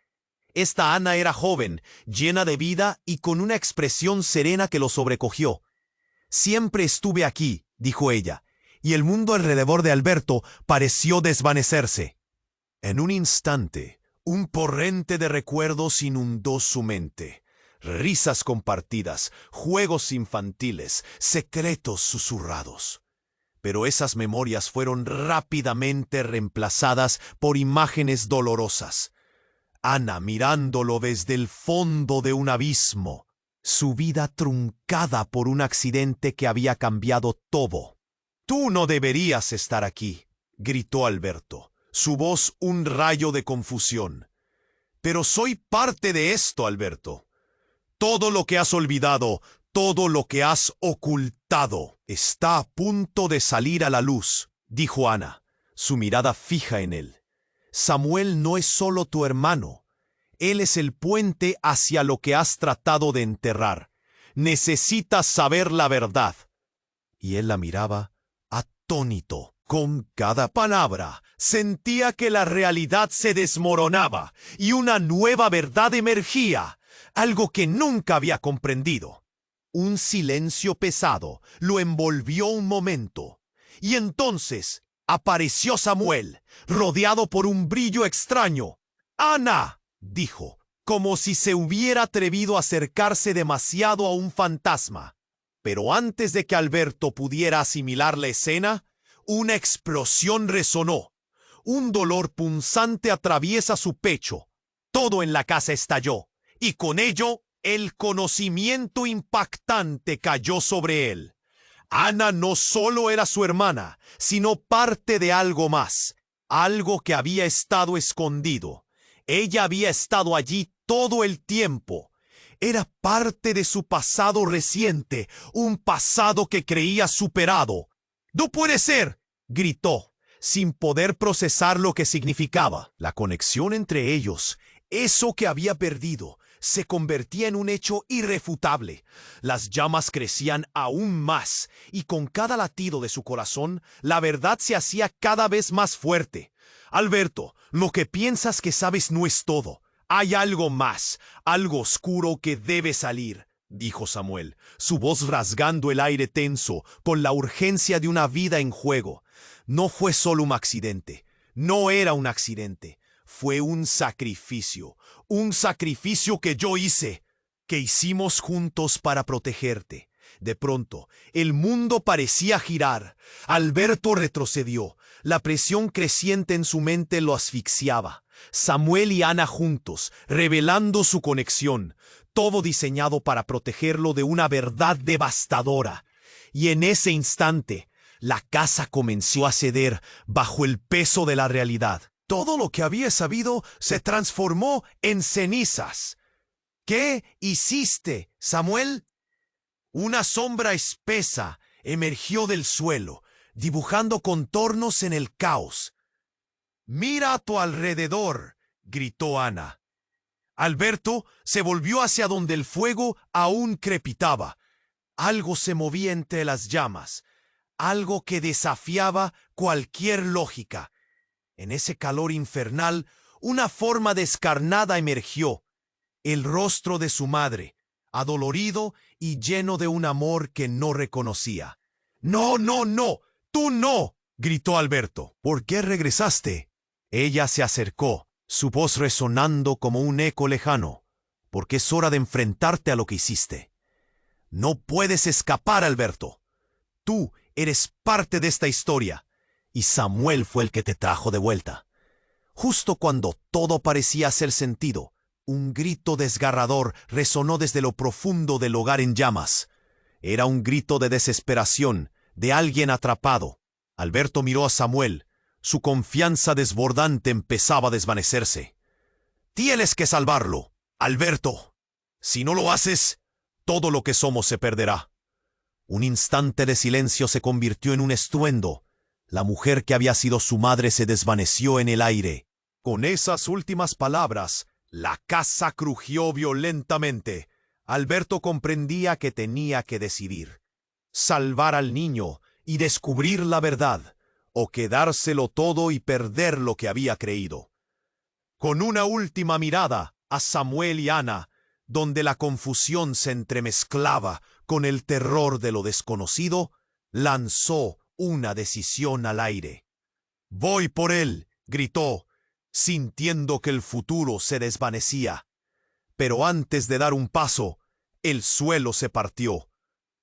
Esta Ana era joven, llena de vida y con una expresión serena que lo sobrecogió. «Siempre estuve aquí», dijo ella, y el mundo alrededor de Alberto pareció desvanecerse. En un instante, un torrente de recuerdos inundó su mente. Risas compartidas, juegos infantiles, secretos susurrados. Pero esas memorias fueron rápidamente reemplazadas por imágenes dolorosas. Ana mirándolo desde el fondo de un abismo, su vida truncada por un accidente que había cambiado todo. «Tú no deberías estar aquí», gritó Alberto, su voz un rayo de confusión. «Pero soy parte de esto, Alberto. Todo lo que has olvidado, todo lo que has ocultado, está a punto de salir a la luz», dijo Ana, su mirada fija en él. «Samuel no es solo tu hermano. Él es el puente hacia lo que has tratado de enterrar. Necesitas saber la verdad». Y él la miraba atónito. Con cada palabra sentía que la realidad se desmoronaba y una nueva verdad emergía, algo que nunca había comprendido. Un silencio pesado lo envolvió un momento, y entonces apareció Samuel, rodeado por un brillo extraño. «Ana», dijo, como si se hubiera atrevido a acercarse demasiado a un fantasma. Pero antes de que Alberto pudiera asimilar la escena, una explosión resonó. Un dolor punzante atraviesa su pecho. Todo en la casa estalló, y con ello el conocimiento impactante cayó sobre él. Ana no solo era su hermana, sino parte de algo más, algo que había estado escondido. Ella había estado allí todo el tiempo. Era parte de su pasado reciente, un pasado que creía superado. «¡No puede ser!», gritó, sin poder procesar lo que significaba. La conexión entre ellos, eso que había perdido, se convertía en un hecho irrefutable. Las llamas crecían aún más, y con cada latido de su corazón, la verdad se hacía cada vez más fuerte. Alberto, lo que piensas que sabes no es todo. Hay algo más, algo oscuro que debe salir, dijo Samuel, su voz rasgando el aire tenso, con la urgencia de una vida en juego. No fue solo un accidente, no era un accidente, fue un sacrificio que yo hice, que hicimos juntos para protegerte. De pronto, el mundo parecía girar. Alberto retrocedió. La presión creciente en su mente lo asfixiaba. Samuel y Ana juntos, revelando su conexión, todo diseñado para protegerlo de una verdad devastadora. Y en ese instante, la casa comenzó a ceder bajo el peso de la realidad. Todo lo que había sabido se transformó en cenizas. ¿Qué hiciste, Samuel? Una sombra espesa emergió del suelo, dibujando contornos en el caos. «Mira a tu alrededor», gritó Ana. Alberto se volvió hacia donde el fuego aún crepitaba. Algo se movía entre las llamas, algo que desafiaba cualquier lógica. En ese calor infernal, una forma descarnada emergió, el rostro de su madre, adolorido y lleno de un amor que no reconocía. «No, no, no, tú no», gritó Alberto. «¿Por qué regresaste?» Ella se acercó, su voz resonando como un eco lejano. «Porque es hora de enfrentarte a lo que hiciste. No puedes escapar, Alberto. Tú eres parte de esta historia, y Samuel fue el que te trajo de vuelta». Justo cuando todo parecía hacer sentido, un grito desgarrador resonó desde lo profundo del hogar en llamas. Era un grito de desesperación, de alguien atrapado. Alberto miró a Samuel. Su confianza desbordante empezaba a desvanecerse. «Tienes que salvarlo, Alberto. Si no lo haces, todo lo que somos se perderá». Un instante de silencio se convirtió en un estruendo. La mujer que había sido su madre se desvaneció en el aire. Con esas últimas palabras, la casa crujió violentamente. Alberto comprendía que tenía que decidir: salvar al niño y descubrir la verdad, o quedárselo todo y perder lo que había creído. Con una última mirada a Samuel y Ana, donde la confusión se entremezclaba con el terror de lo desconocido, lanzó una decisión al aire. «Voy por él», gritó, sintiendo que el futuro se desvanecía. Pero antes de dar un paso, el suelo se partió,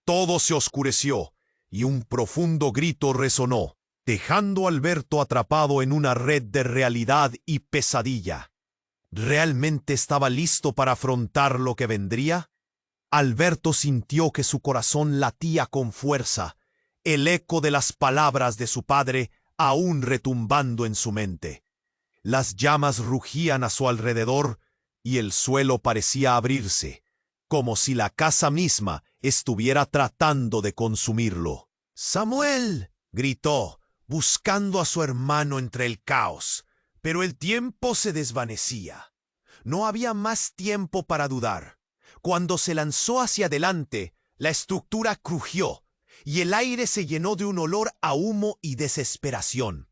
todo se oscureció y un profundo grito resonó, dejando a Alberto atrapado en una red de realidad y pesadilla. ¿Realmente estaba listo para afrontar lo que vendría? Alberto sintió que su corazón latía con fuerza, el eco de las palabras de su padre aún retumbando en su mente. Las llamas rugían a su alrededor y el suelo parecía abrirse, como si la casa misma estuviera tratando de consumirlo. «¡Samuel!», gritó, buscando a su hermano entre el caos, pero el tiempo se desvanecía. No había más tiempo para dudar. Cuando se lanzó hacia adelante, la estructura crujió y el aire se llenó de un olor a humo y desesperación.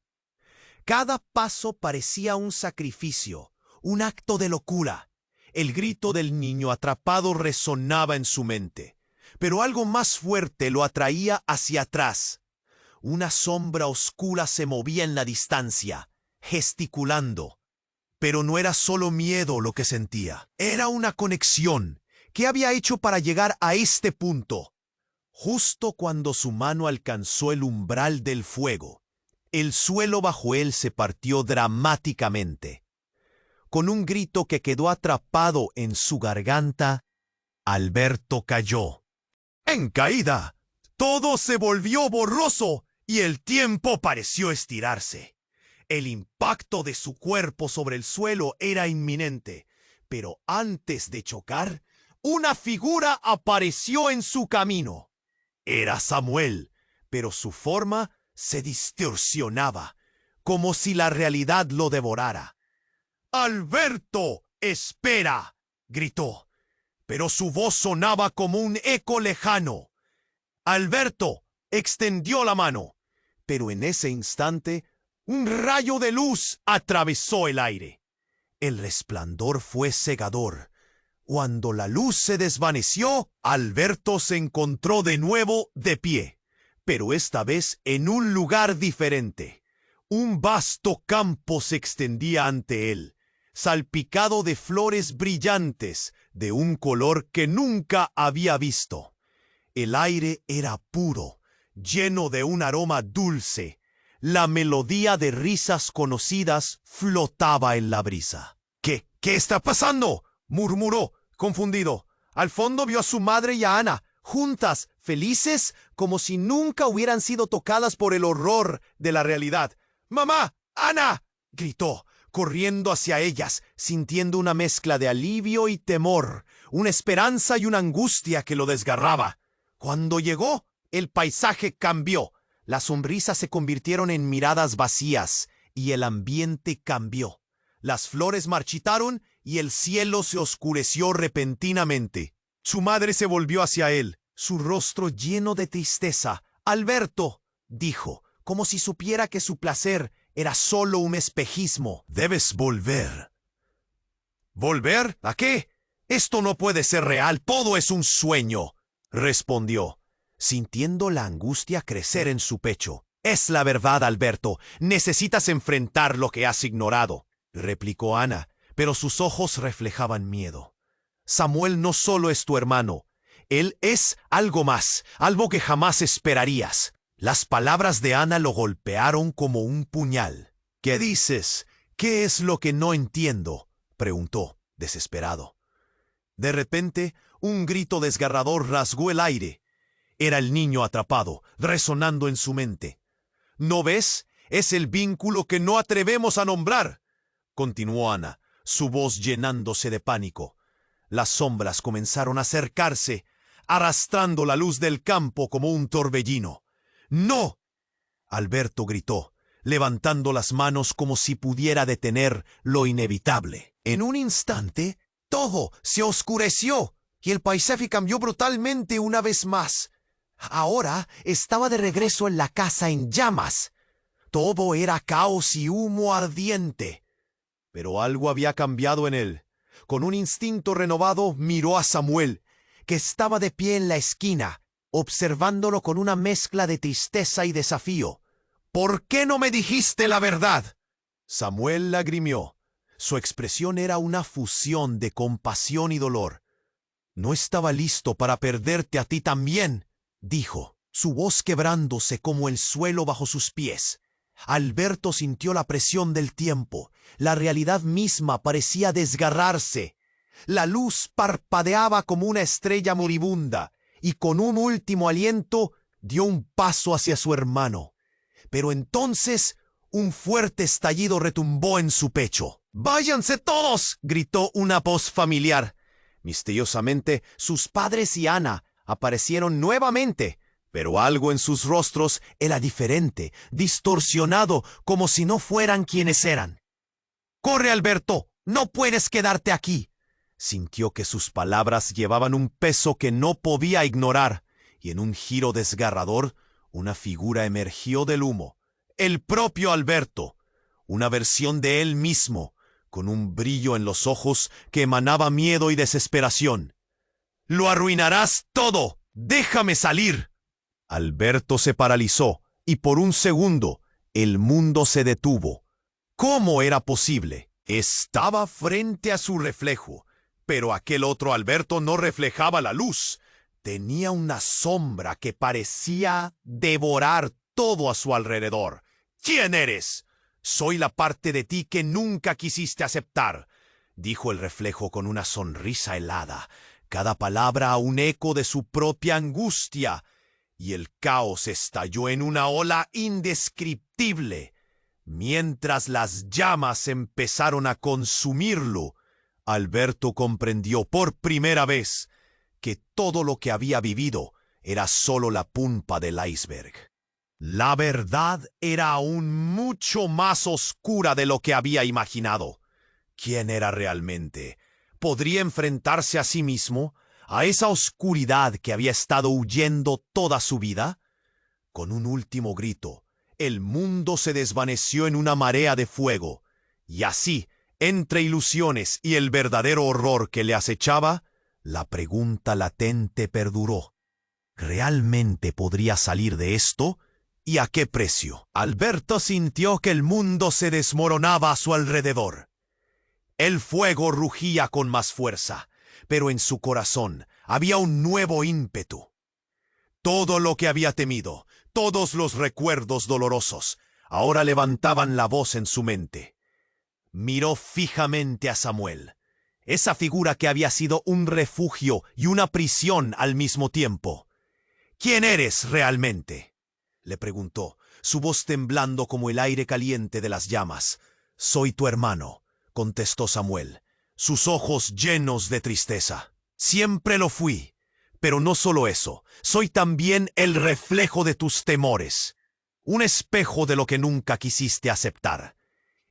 Cada paso parecía un sacrificio, un acto de locura. El grito del niño atrapado resonaba en su mente, pero algo más fuerte lo atraía hacia atrás. Una sombra oscura se movía en la distancia, gesticulando. Pero no era solo miedo lo que sentía, era una conexión. ¿Qué había hecho para llegar a este punto? Justo cuando su mano alcanzó el umbral del fuego, el suelo bajo él se partió dramáticamente. Con un grito que quedó atrapado en su garganta, Alberto cayó. En caída, todo se volvió borroso y el tiempo pareció estirarse. El impacto de su cuerpo sobre el suelo era inminente, pero antes de chocar, una figura apareció en su camino. Era Samuel, pero su forma se distorsionaba, como si la realidad lo devorara. «¡Alberto, espera!», gritó, pero su voz sonaba como un eco lejano. Alberto extendió la mano, pero en ese instante Un rayo de luz atravesó el aire. El resplandor fue cegador. Cuando la luz se desvaneció, Alberto se encontró de nuevo de pie, pero esta vez en un lugar diferente. Un vasto campo se extendía ante él, salpicado de flores brillantes de un color que nunca había visto. El aire era puro, lleno de un aroma dulce. La melodía de risas conocidas flotaba en la brisa. ¿Qué está pasando?, murmuró, confundido. Al fondo vio a su madre y a Ana, juntas, felices, como si nunca hubieran sido tocadas por el horror de la realidad. ¡Mamá! ¡Ana!, gritó, corriendo hacia ellas, sintiendo una mezcla de alivio y temor, una esperanza y una angustia que lo desgarraba. Cuando llegó, el paisaje cambió. Las sonrisas se convirtieron en miradas vacías y el ambiente cambió. Las flores marchitaron y el cielo se oscureció repentinamente. Su madre se volvió hacia él, su rostro lleno de tristeza. «Alberto», dijo, como si supiera que su placer era solo un espejismo. «Debes volver». «¿Volver? ¿A qué? Esto no puede ser real, todo es un sueño», respondió, sintiendo la angustia crecer en su pecho. «Es la verdad, Alberto. Necesitas enfrentar lo que has ignorado», replicó Ana, pero sus ojos reflejaban miedo. «Samuel no solo es tu hermano. Él es algo más, algo que jamás esperarías». Las palabras de Ana lo golpearon como un puñal. «¿Qué dices? ¿Qué es lo que no entiendo?», preguntó, desesperado. De repente, un grito desgarrador rasgó el aire. Era el niño atrapado, resonando en su mente. «¿No ves? Es el vínculo que no atrevemos a nombrar», continuó Ana, su voz llenándose de pánico. Las sombras comenzaron a acercarse, arrastrando la luz del campo como un torbellino. «¡No!», Alberto gritó, levantando las manos como si pudiera detener lo inevitable. En un instante, todo se oscureció y el paisaje cambió brutalmente una vez más. Ahora estaba de regreso en la casa en llamas. Todo era caos y humo ardiente. Pero algo había cambiado en él. Con un instinto renovado miró a Samuel, que estaba de pie en la esquina, observándolo con una mezcla de tristeza y desafío. «¿Por qué no me dijiste la verdad?». Samuel lagrimió. Su expresión era una fusión de compasión y dolor. «No estaba listo para perderte a ti también», dijo, su voz quebrándose como el suelo bajo sus pies. Alberto sintió la presión del tiempo. La realidad misma parecía desgarrarse. La luz parpadeaba como una estrella moribunda, y con un último aliento dio un paso hacia su hermano. Pero entonces un fuerte estallido retumbó en su pecho. «¡Váyanse todos!», gritó una voz familiar. Misteriosamente, sus padres y Ana aparecieron nuevamente, pero algo en sus rostros era diferente, distorsionado, como si no fueran quienes eran. «¡Corre, Alberto! ¡No puedes quedarte aquí!». Sintió que sus palabras llevaban un peso que no podía ignorar, y en un giro desgarrador, una figura emergió del humo. El propio Alberto, una versión de él mismo, con un brillo en los ojos que emanaba miedo y desesperación. «¡Lo arruinarás todo! ¡Déjame salir!». Alberto se paralizó, y por un segundo el mundo se detuvo. ¿Cómo era posible? Estaba frente a su reflejo, pero aquel otro Alberto no reflejaba la luz. Tenía una sombra que parecía devorar todo a su alrededor. «¿Quién eres?». «Soy la parte de ti que nunca quisiste aceptar», dijo el reflejo con una sonrisa helada, cada palabra un eco de su propia angustia, y el caos estalló en una ola indescriptible. Mientras las llamas empezaron a consumirlo, Alberto comprendió por primera vez que todo lo que había vivido era solo la punta del iceberg. La verdad era aún mucho más oscura de lo que había imaginado. ¿Quién era realmente? ¿Podría enfrentarse a sí mismo, a esa oscuridad que había estado huyendo toda su vida? Con un último grito, el mundo se desvaneció en una marea de fuego, y así, entre ilusiones y el verdadero horror que le acechaba, la pregunta latente perduró. ¿Realmente podría salir de esto? ¿Y a qué precio? Alberto sintió que el mundo se desmoronaba a su alrededor. El fuego rugía con más fuerza, pero en su corazón había un nuevo ímpetu. Todo lo que había temido, todos los recuerdos dolorosos, ahora levantaban la voz en su mente. Miró fijamente a Samuel, esa figura que había sido un refugio y una prisión al mismo tiempo. ¿Quién eres realmente?, le preguntó, su voz temblando como el aire caliente de las llamas. Soy tu hermano, contestó Samuel, sus ojos llenos de tristeza. Siempre lo fui, pero no solo eso, soy también el reflejo de tus temores, un espejo de lo que nunca quisiste aceptar.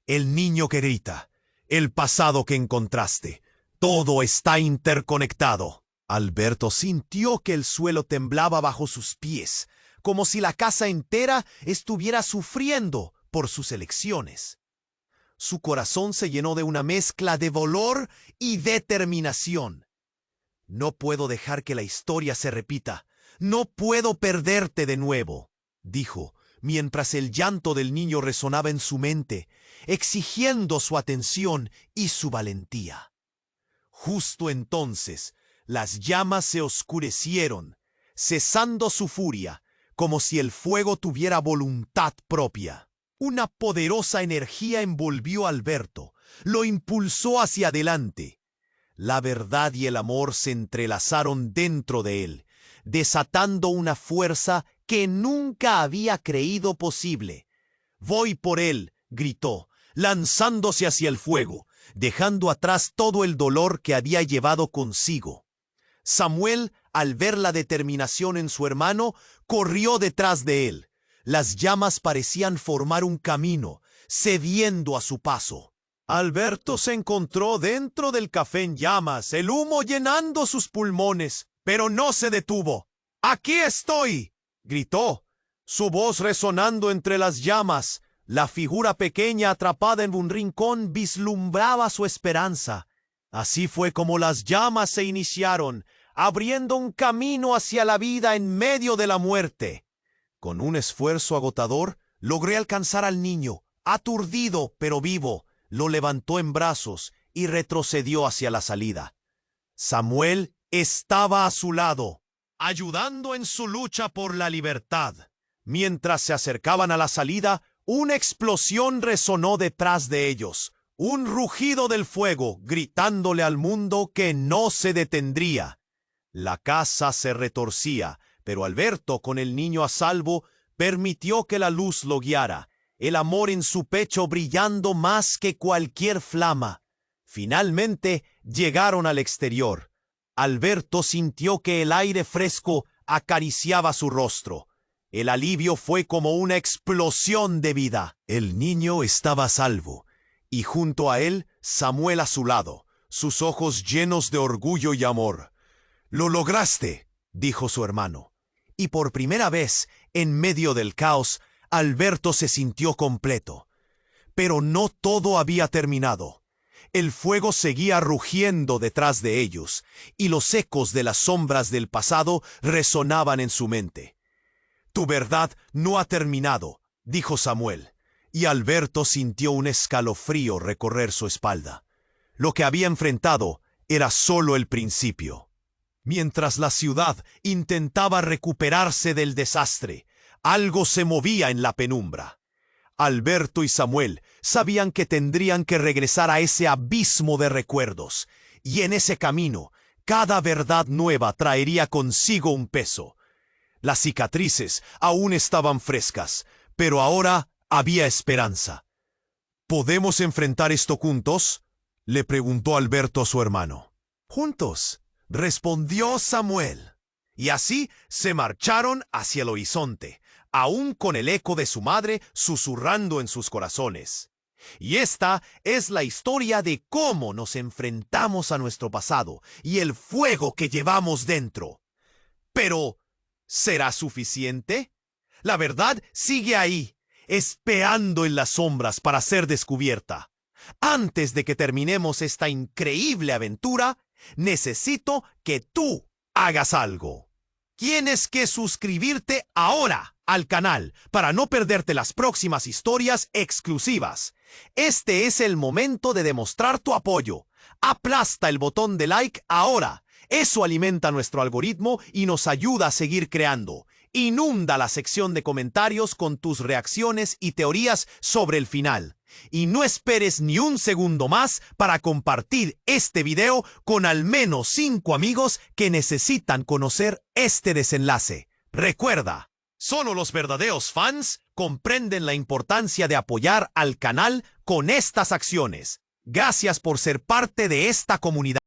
El niño que grita, el pasado que encontraste, todo está interconectado. Alberto sintió que el suelo temblaba bajo sus pies, como si la casa entera estuviera sufriendo por sus elecciones. Su corazón se llenó de una mezcla de dolor y determinación. No puedo dejar que la historia se repita. No puedo perderte de nuevo, dijo, mientras el llanto del niño resonaba en su mente, exigiendo su atención y su valentía. Justo entonces, las llamas se oscurecieron, cesando su furia, como si el fuego tuviera voluntad propia. Una poderosa energía envolvió a Alberto, lo impulsó hacia adelante. La verdad y el amor se entrelazaron dentro de él, desatando una fuerza que nunca había creído posible. «Voy por él», gritó, lanzándose hacia el fuego, dejando atrás todo el dolor que había llevado consigo. Samuel, al ver la determinación en su hermano, corrió detrás de él. Las llamas parecían formar un camino, cediendo a su paso. Alberto se encontró dentro del café en llamas, el humo llenando sus pulmones, pero no se detuvo. «¡Aquí estoy!», gritó, su voz resonando entre las llamas. La figura pequeña atrapada en un rincón vislumbraba su esperanza. Así fue como las llamas se iniciaron, abriendo un camino hacia la vida en medio de la muerte. Con un esfuerzo agotador, logré alcanzar al niño, aturdido pero vivo. Lo levantó en brazos y retrocedió hacia la salida. Samuel estaba a su lado, ayudando en su lucha por la libertad. Mientras se acercaban a la salida, una explosión resonó detrás de ellos. Un rugido del fuego, gritándole al mundo que no se detendría. La casa se retorcía, pero Alberto, con el niño a salvo, permitió que la luz lo guiara, el amor en su pecho brillando más que cualquier flama. Finalmente llegaron al exterior. Alberto sintió que el aire fresco acariciaba su rostro. El alivio fue como una explosión de vida. El niño estaba a salvo, y junto a él, Samuel a su lado, sus ojos llenos de orgullo y amor. «Lo lograste», dijo su hermano. Y por primera vez, en medio del caos, Alberto se sintió completo. Pero no todo había terminado. El fuego seguía rugiendo detrás de ellos, y los ecos de las sombras del pasado resonaban en su mente. «Tu verdad no ha terminado», dijo Samuel, y Alberto sintió un escalofrío recorrer su espalda. Lo que había enfrentado era solo el principio. Mientras la ciudad intentaba recuperarse del desastre, algo se movía en la penumbra. Alberto y Samuel sabían que tendrían que regresar a ese abismo de recuerdos, y en ese camino, cada verdad nueva traería consigo un peso. Las cicatrices aún estaban frescas, pero ahora había esperanza. «¿Podemos enfrentar esto juntos?», le preguntó Alberto a su hermano. «Juntos», respondió Samuel. Y así se marcharon hacia el horizonte, aún con el eco de su madre susurrando en sus corazones. Y esta es la historia de cómo nos enfrentamos a nuestro pasado y el fuego que llevamos dentro. Pero, ¿será suficiente? La verdad sigue ahí, esperando en las sombras para ser descubierta. Antes de que terminemos esta increíble aventura, necesito que tú hagas algo. Tienes que suscribirte ahora al canal para no perderte las próximas historias exclusivas. Este es el momento de demostrar tu apoyo. Aplasta el botón de like ahora. Eso alimenta nuestro algoritmo y nos ayuda a seguir creando. Inunda la sección de comentarios con tus reacciones y teorías sobre el final. Y no esperes ni un segundo más para compartir este video con al menos 5 amigos que necesitan conocer este desenlace. Recuerda, solo los verdaderos fans comprenden la importancia de apoyar al canal con estas acciones. Gracias por ser parte de esta comunidad.